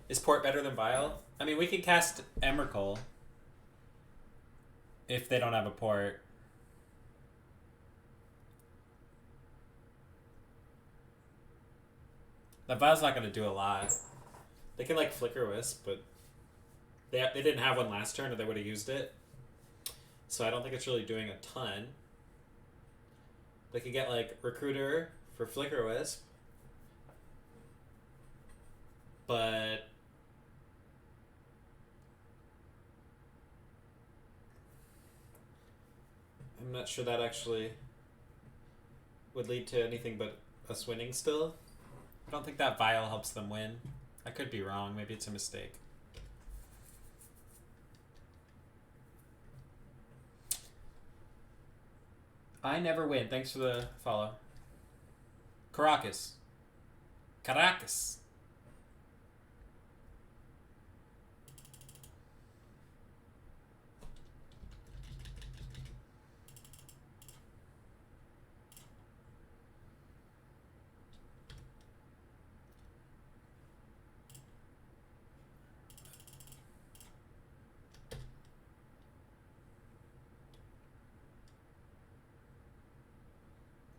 Is Port better than Vial? I mean, we can cast Emrakul if they don't have a Port. That vial's not going to do a lot. They can, like, Flicker Wisp, but they didn't have one last turn or they would have used it. So I don't think it's really doing a ton. They could get, like, Recruiter for Flicker Wisp. But I'm not sure that actually would lead to anything but us winning still. I don't think that vial helps them win. I could be wrong. Maybe it's a mistake. I never win. Thanks for the follow. Caracas. Caracas.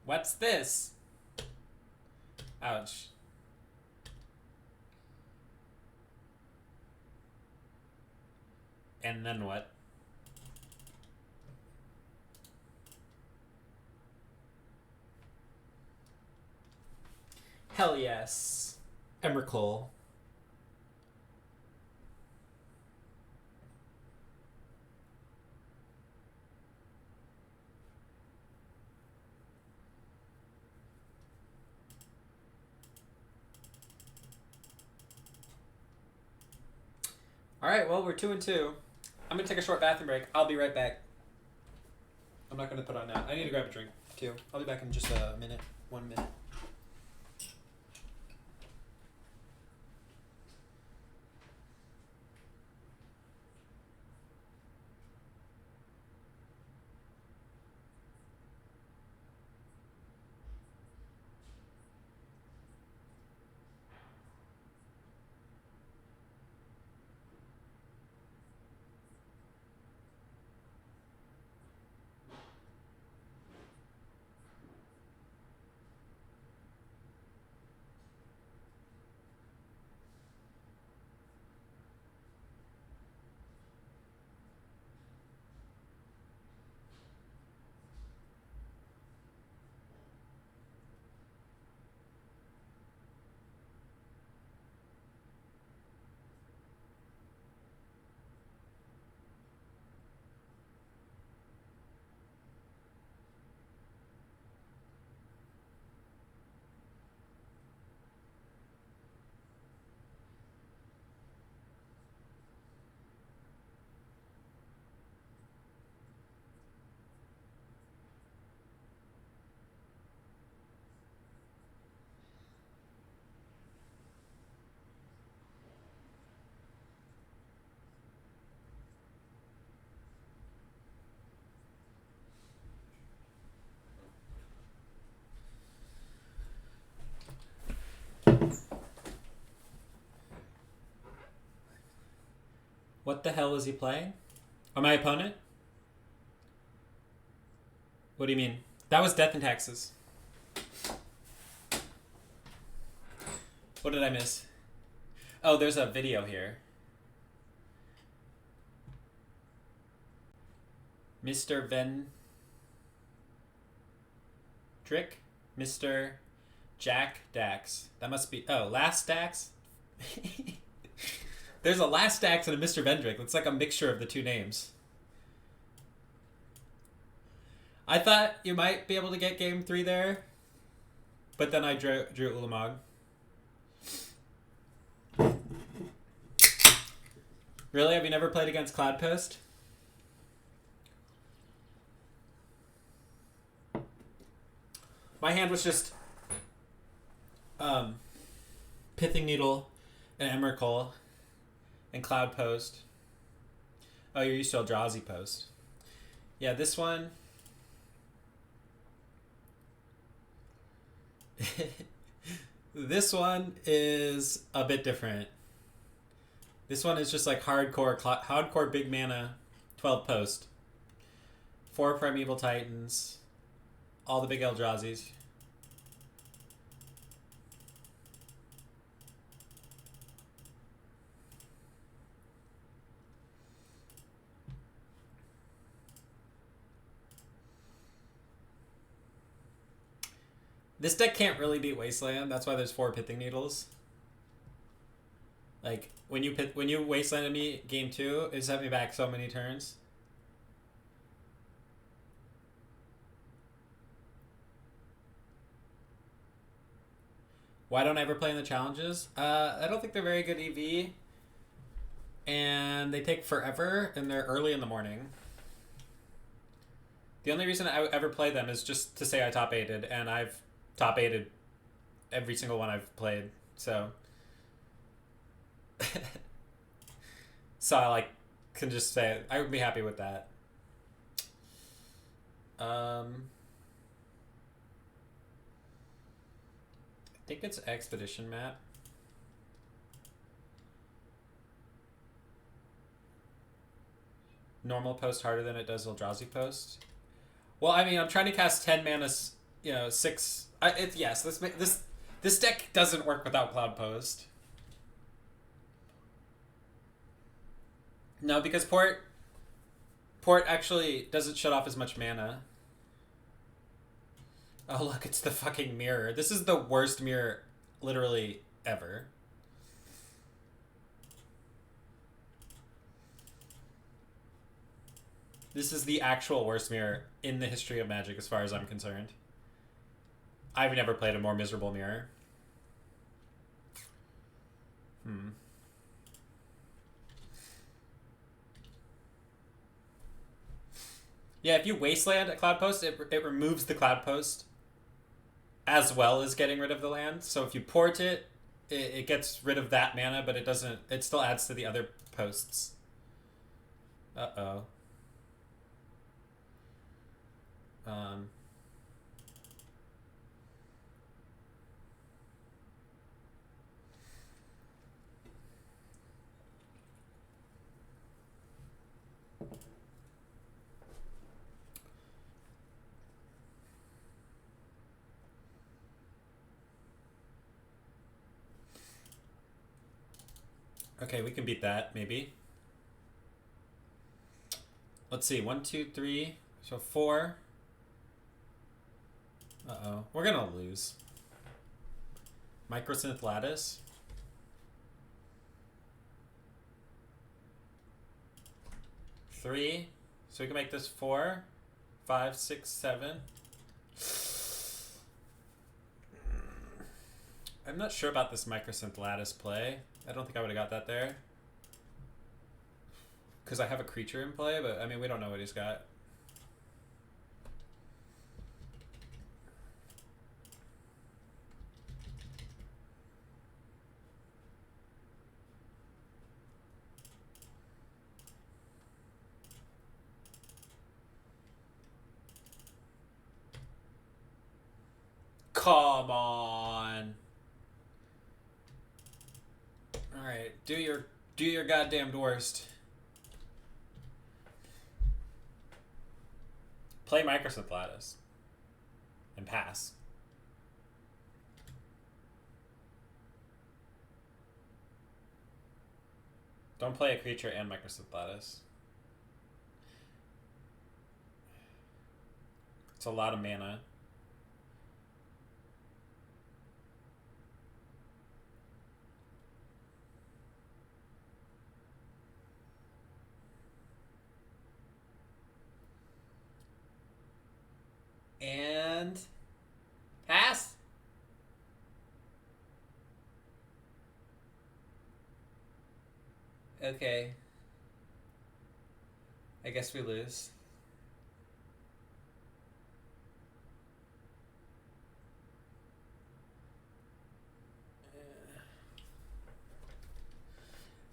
What's this? Ouch. And then what? Hell yes. Emrakul. Alright, well, we're 2-2. I'm gonna take a short bathroom break. I'll be right back. I'm not gonna put on that. I need to grab a drink, too. I'll be back in just a minute. 1 minute. What the hell is he playing? Oh, my opponent? What do you mean? That was Death and Taxes. What did I miss? Oh, there's a video here. Mr. Vendrick? Mr. Jack Dax. That must be... Oh, Last Dax? There's a Last Dax and a Mr. Vendrick. It's like a mixture of the two names. I thought you might be able to get game 3 there. But then I drew Ulamog. Really? Have you never played against Cloudpost? My hand was just Pithing Needle and Emrakul and Cloudpost. Oh, you're used to Eldrazi Post. Yeah, this one. This one is a bit different. This one is just like hardcore big mana, 12 post. 4 Primeval Titans. All the big Eldrazi's. This deck can't really beat Wasteland. That's why there's 4 Pithing Needles. Like, when you Wastelanded me game 2, it sent me back so many turns. Why don't I ever play in the challenges? I don't think they're very good EV. And they take forever, and they're early in the morning. The only reason I ever play them is just to say I top 8'd, and I've top 8'd every single one I've played, so... so I, like, can just say, I would be happy with that. I think it's Expedition map. Normal post harder than it does Eldrazi post. Well, I mean, I'm trying to cast 10 mana, 6... yes, this deck doesn't work without Cloudpost. No, because Port actually doesn't shut off as much mana. Oh, look, it's the fucking mirror. This is the worst mirror, literally, ever. This is the actual worst mirror in the history of Magic, as far as I'm concerned. I've never played a more miserable mirror. Yeah, if you Wasteland a Cloudpost, it removes the Cloudpost as well as getting rid of the land. So if you port it, it gets rid of that mana, but it doesn't. It still adds to the other posts. Uh-oh. Okay, we can beat that, maybe. Let's see, 1, 2, 3, so 4. Uh-oh, we're gonna lose. Microsynth Lattice. Three, so we can make this 4, 5, 6, 7. I'm not sure about this Microsynth Lattice play. I don't think I would have got that there. Because I have a creature in play, but I mean, we don't know what he's got. Come on. All right, do your goddamned worst. Play Microsynth Lattice and pass. Don't play a creature and Microsynth Lattice. It's a lot of mana. And pass. Okay. I guess we lose.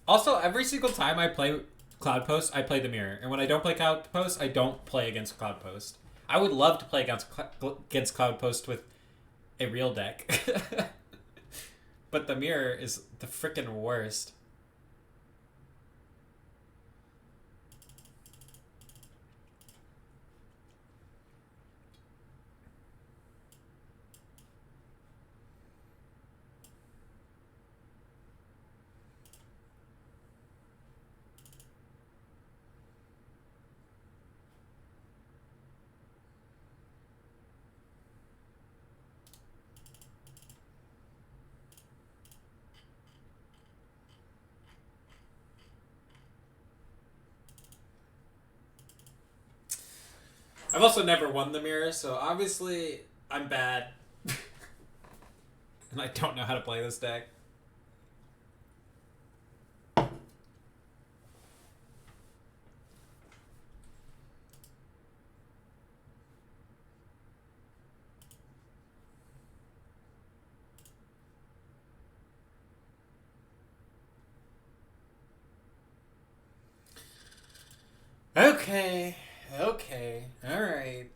Also, every single time I play Cloudpost, I play the mirror. And when I don't play Cloudpost, I don't play against Cloudpost. I would love to play against Cloudpost with a real deck. But the mirror is the frickin' worst. I've also never won the mirror, so obviously I'm bad. And I don't know how to play this deck. Okay, alright.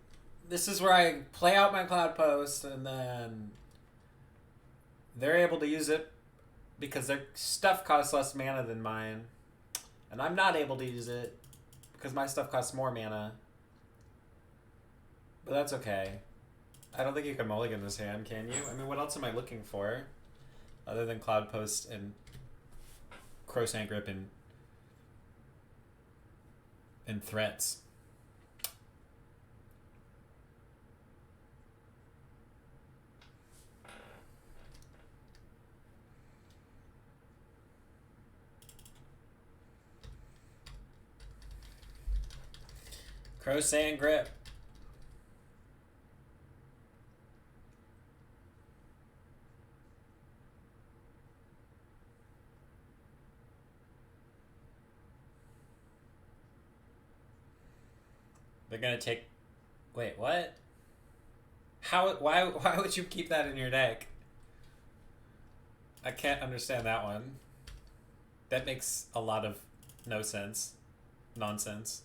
This is where I play out my Cloudpost, and then they're able to use it because their stuff costs less mana than mine. And I'm not able to use it because my stuff costs more mana. But that's okay. I don't think you can mulligan this hand, can you? I mean, what else am I looking for? Other than Cloudpost and Crowsand Grip and threats. Crowsand Grip. They're gonna take... Wait, what? Why would you keep that in your deck? I can't understand that one. That makes a lot of no sense. Nonsense.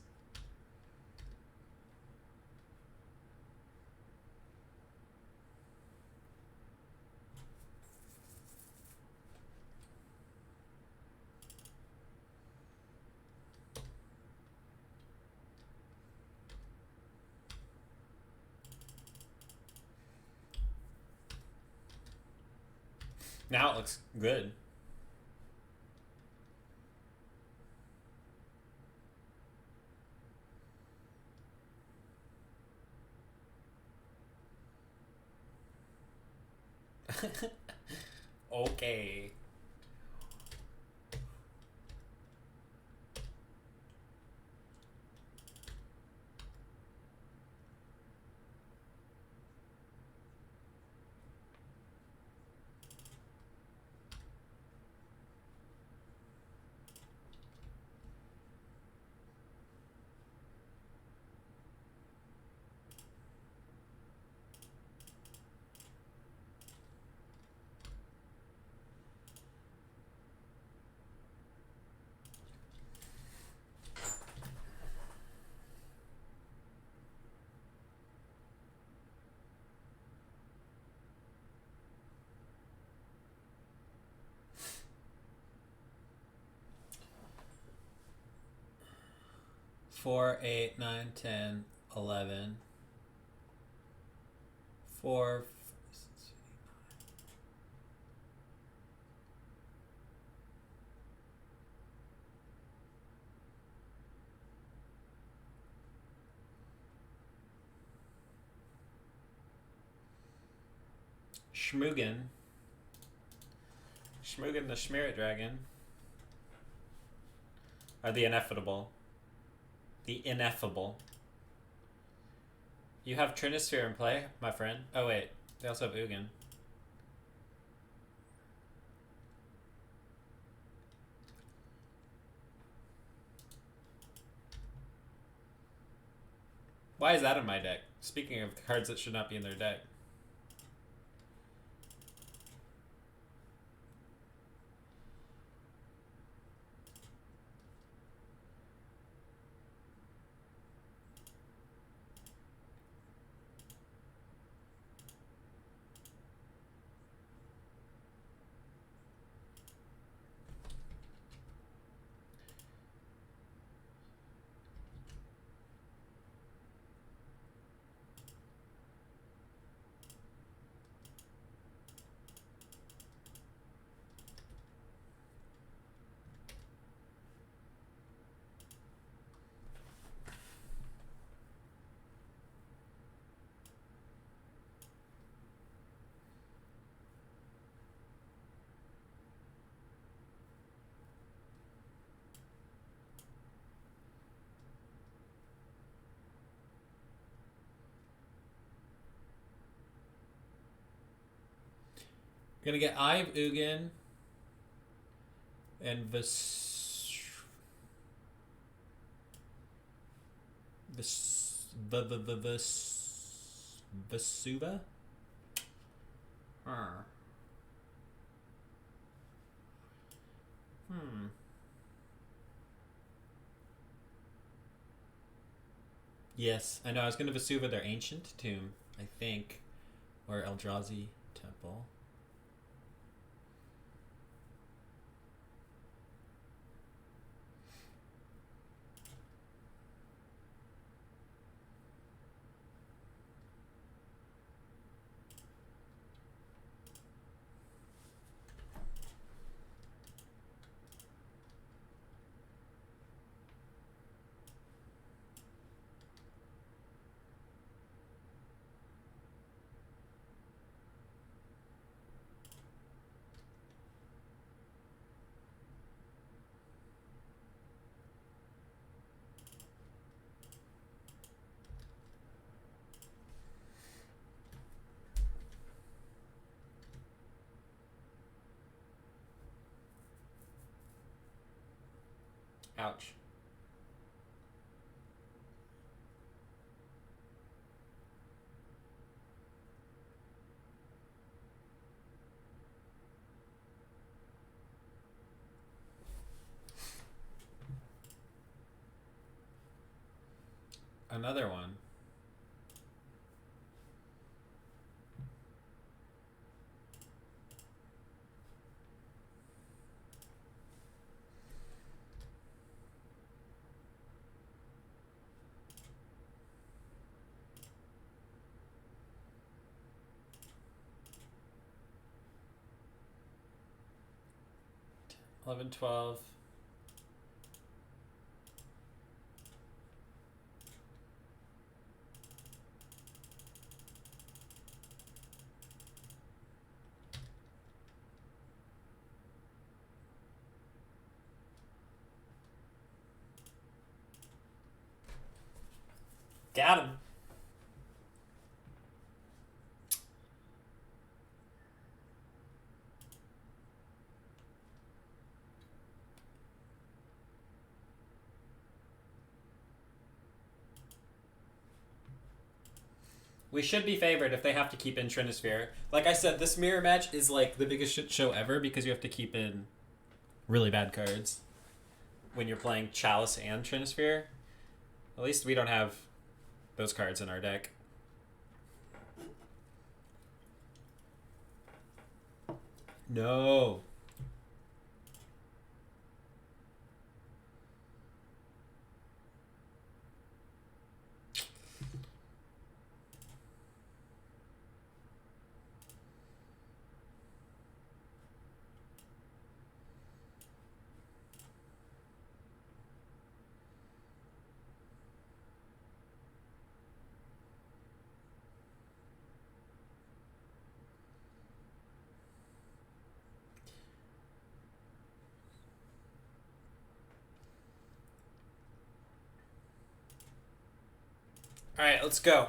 Now it looks good. Okay. Four, 8, 9, 10, 11. 4. Schmoogan. Schmoogan the Schmerit Dragon. Or the Ineffable. The Ineffable. You have Trinisphere in play, my friend. Oh wait, they also have Ugin. Why is that in my deck? Speaking of cards that should not be in their deck. Gonna get Eye of Ugin and Vesuva? Yes, I know. I was going to Vesuva their ancient tomb, I think, or Eldrazi temple. Ouch. Another one. Eleven, 12. Got him. We should be favored if they have to keep in Trinisphere. Like I said, this mirror match is like the biggest shit show ever because you have to keep in really bad cards when you're playing Chalice and Trinisphere. At least we don't have those cards in our deck. No. Alright, let's go.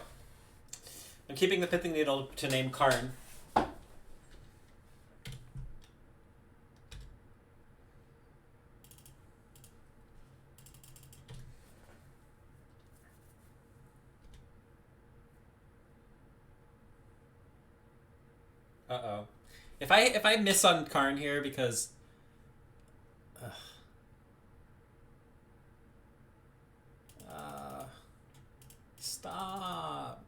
I'm keeping the Pithing Needle to name Karn. Uh-oh. If I miss on Karn here because... Stop.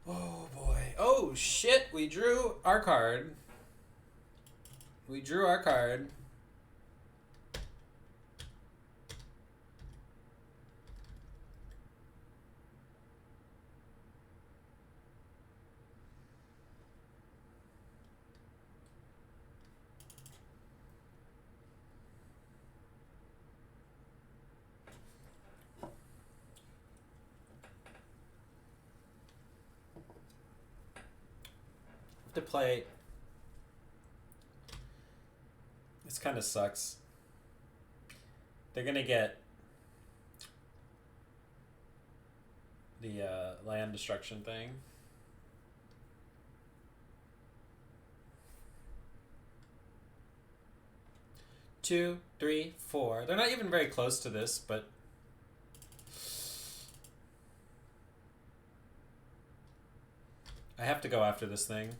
Oh boy. Oh shit, we drew our card. We drew our card. To play. This kind of sucks. They're gonna get the land destruction thing. Two, three, four. They're not even very close to this, but I have to go after this thing.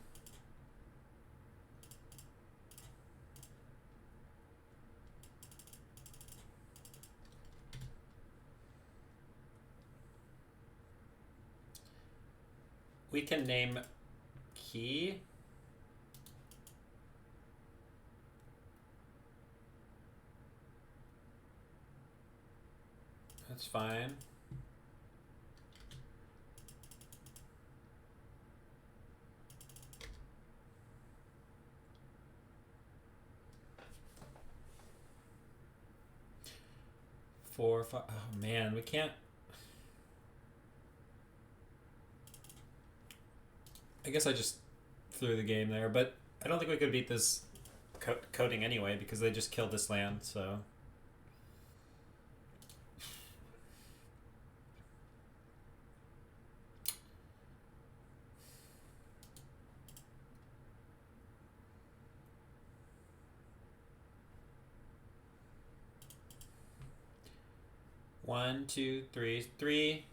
We can name key. That's fine. Four, five. Oh man, we can't. I guess I just threw the game there, but I don't think we could beat this coding anyway because they just killed this land, so. One, two, three, three.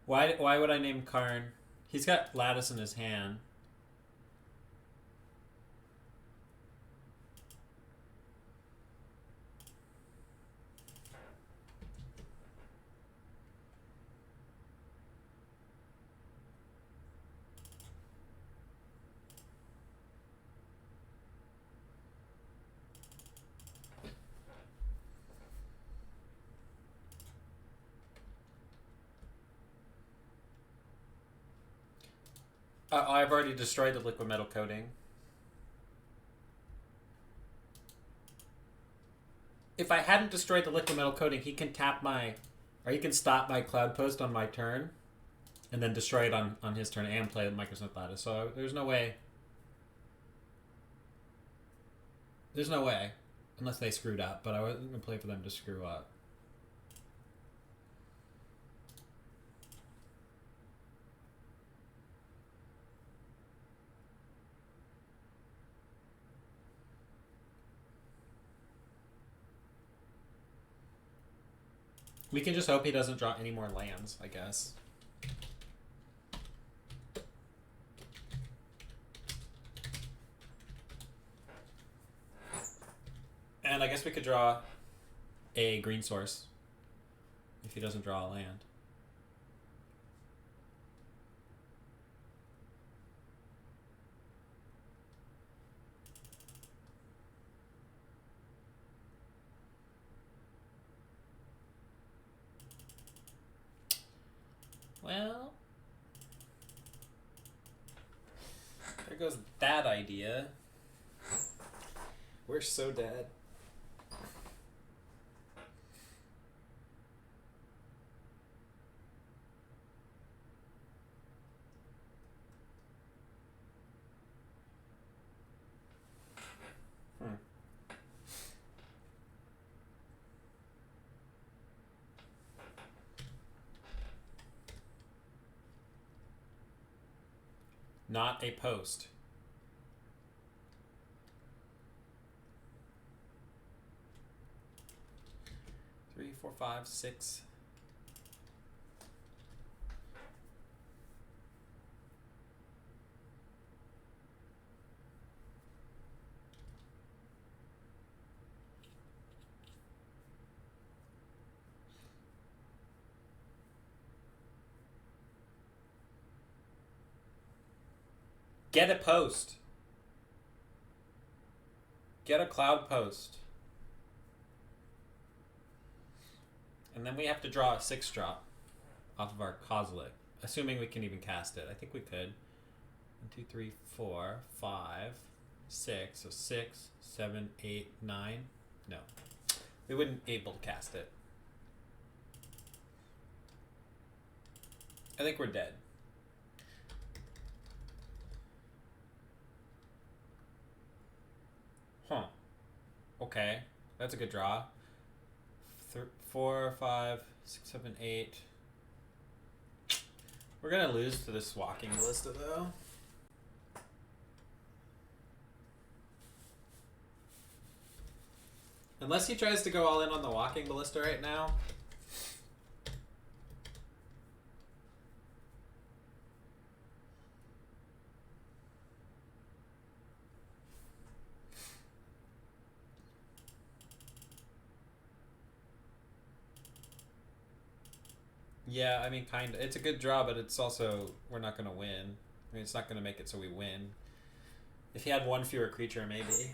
Why would I name Karn? He's got Lattice in his hand. I've already destroyed the liquid metal coating. If I hadn't destroyed the liquid metal coating, he can tap my, or he can stop my Cloudpost on my turn, and then destroy it on his turn and play Microsmith Lattice. So there's no way. There's no way, unless they screwed up. But I wasn't gonna play for them to screw up. We can just hope he doesn't draw any more lands, I guess. And I guess we could draw a green source if he doesn't draw a land. Well, there goes that idea. We're so dead. Not a post. Three, four, five, six. Get a post. Get a Cloudpost. And then we have to draw a 6-drop off of our Kozilek. Assuming we can even cast it. I think we could. 1, 2, 3, 4, 5, 6. So 6, 7, 8, 9. No. We wouldn't be able to cast it. I think we're dead. Huh. Okay. That's a good draw. 4, 5, 6, 7, 8. We're gonna lose to this walking ballista though. Unless he tries to go all in on the walking ballista right now. Yeah, I mean, kind of. It's a good draw, but it's also, we're not going to win. I mean, it's not going to make it so we win. If he had one fewer creature, maybe.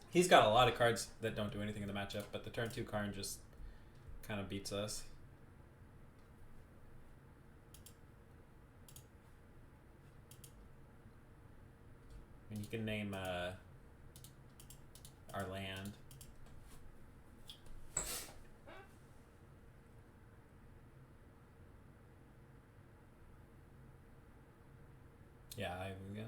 He's got a lot of cards that don't do anything in the matchup, but the turn 2 card just kind of beats us. I mean, you can name our land. Yeah, I again.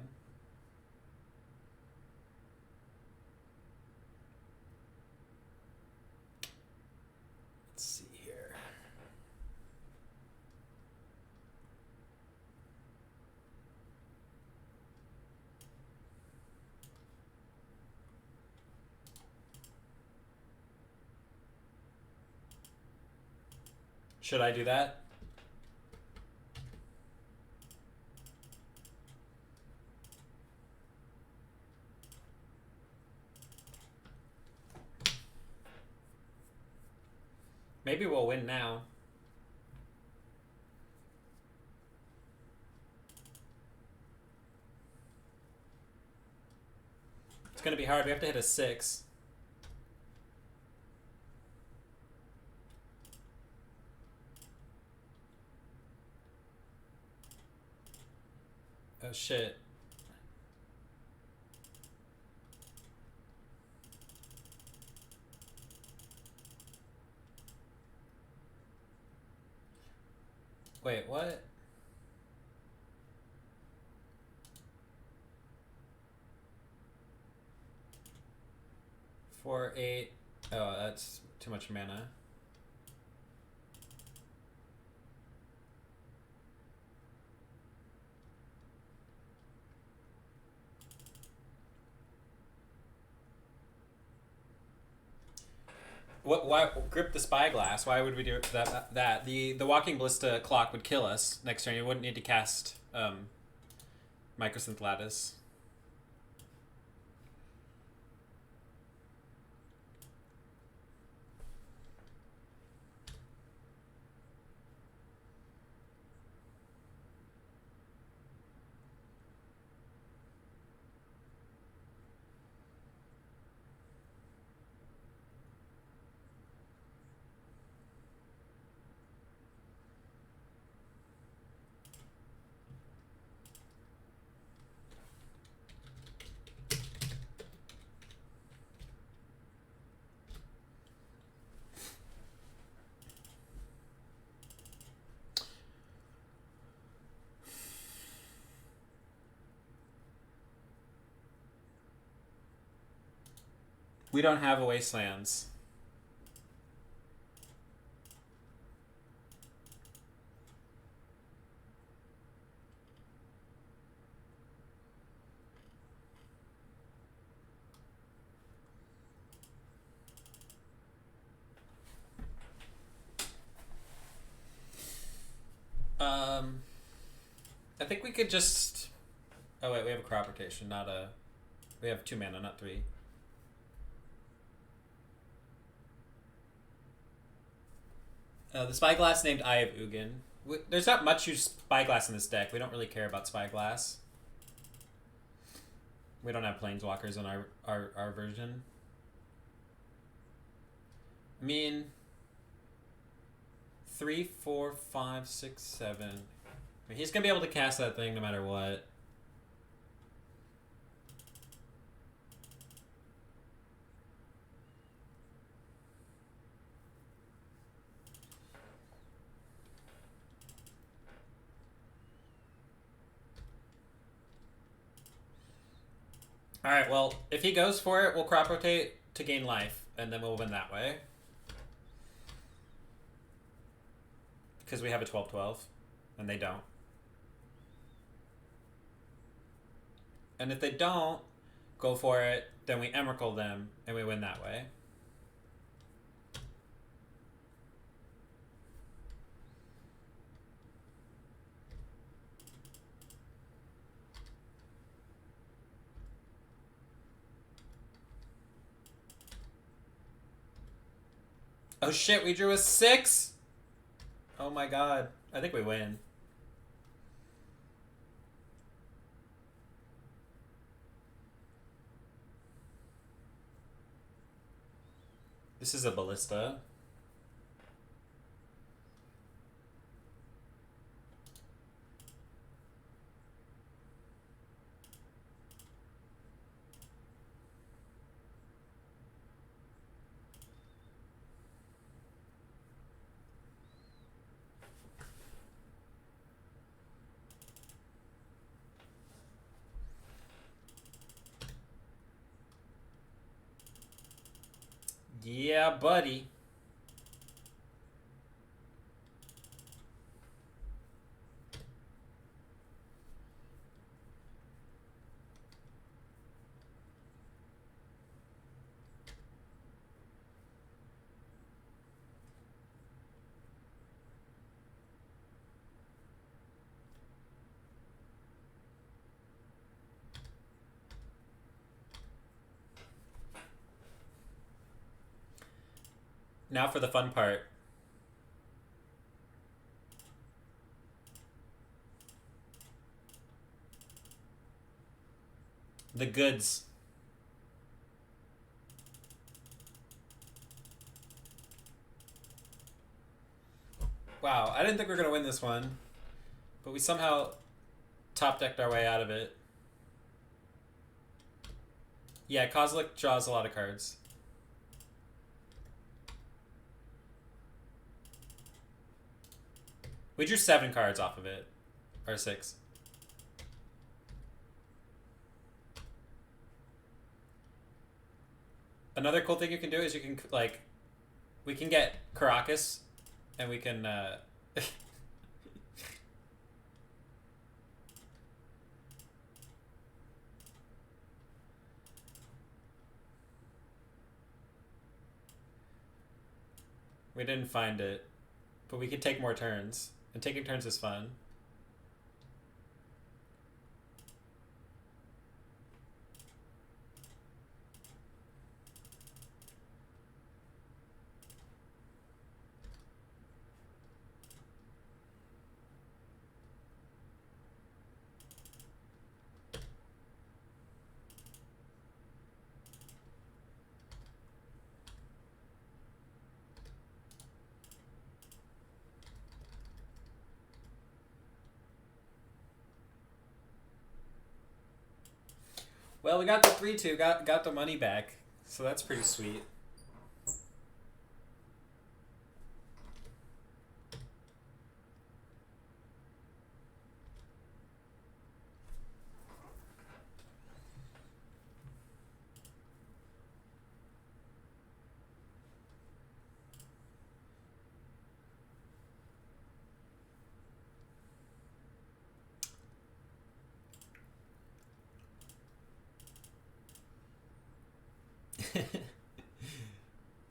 Let's see here. Should I do that? Maybe we'll win now. It's going to be hard. We have to hit a 6. Oh, shit. Wait, what? Four, 8. Oh, that's too much mana. What? Why grip the spyglass? Why would we do it that? The walking ballista clock would kill us next turn. You wouldn't need to cast Microsynth Lattice. We don't have a Wastelands. I think we could just... Oh wait, we have a crop rotation, not a... We have 2 mana, not 3. The Spyglass named Eye of Ugin. There's not much use Spyglass in this deck. We don't really care about Spyglass. We don't have Planeswalkers in our version. I mean... 3, 4, 5, 6, 7... He's going to be able to cast that thing no matter what. Alright, well, if he goes for it, we'll crop rotate to gain life, and then we'll win that way. Because we have a 12-12, and they don't. And if they don't go for it, then we Emrakul them, and we win that way. Oh shit, we drew a 6? Oh my god. I think we win. This is a ballista. Yeah, buddy. Now for the fun part. The goods. Wow, I didn't think we were going to win this one. But we somehow top-decked our way out of it. Yeah, Kozilek draws a lot of cards. We drew 7 cards off of it. Or 6. Another cool thing you can do is you can, like... We can get Caracas, and we can, We didn't find it. But we could take more turns. And taking turns is fun. Well, we got the 3-2, got the money back, so that's pretty sweet.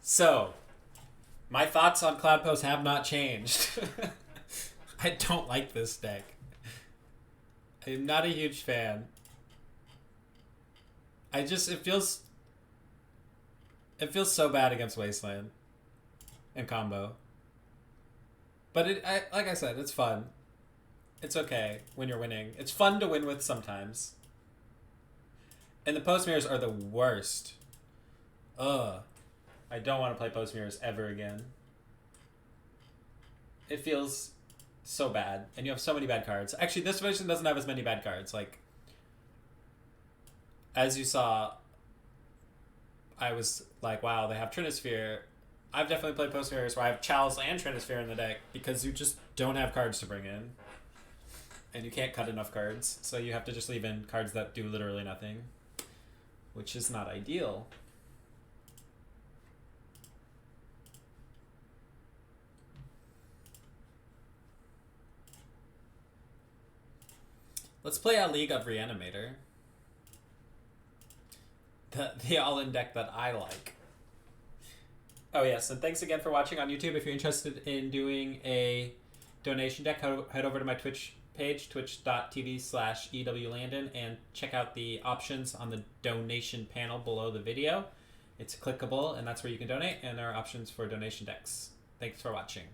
So, my thoughts on Cloudpost have not changed. I don't like this deck. I'm not a huge fan. It feels so bad against Wasteland and combo. But like I said, it's fun. It's okay when you're winning. It's fun to win with sometimes. And the post mirrors are the worst. Ugh. I don't want to play post mirrors ever again. It feels so bad. And you have so many bad cards. Actually, this version doesn't have as many bad cards. Like, as you saw, I was like, wow, they have Trinisphere. I've definitely played post mirrors where I have Chalice and Trinisphere in the deck because you just don't have cards to bring in. And you can't cut enough cards. So you have to just leave in cards that do literally nothing. which is not ideal. Let's play a League of Reanimator. The all-in deck that I like. Oh yes, and thanks again for watching on YouTube. If you're interested in doing a donation deck, head over to my Twitch page, twitch.tv/Ewlandon, and check out the options on the donation panel below the video. It's clickable, and that's where you can donate, and there are options for donation decks. Thanks for watching.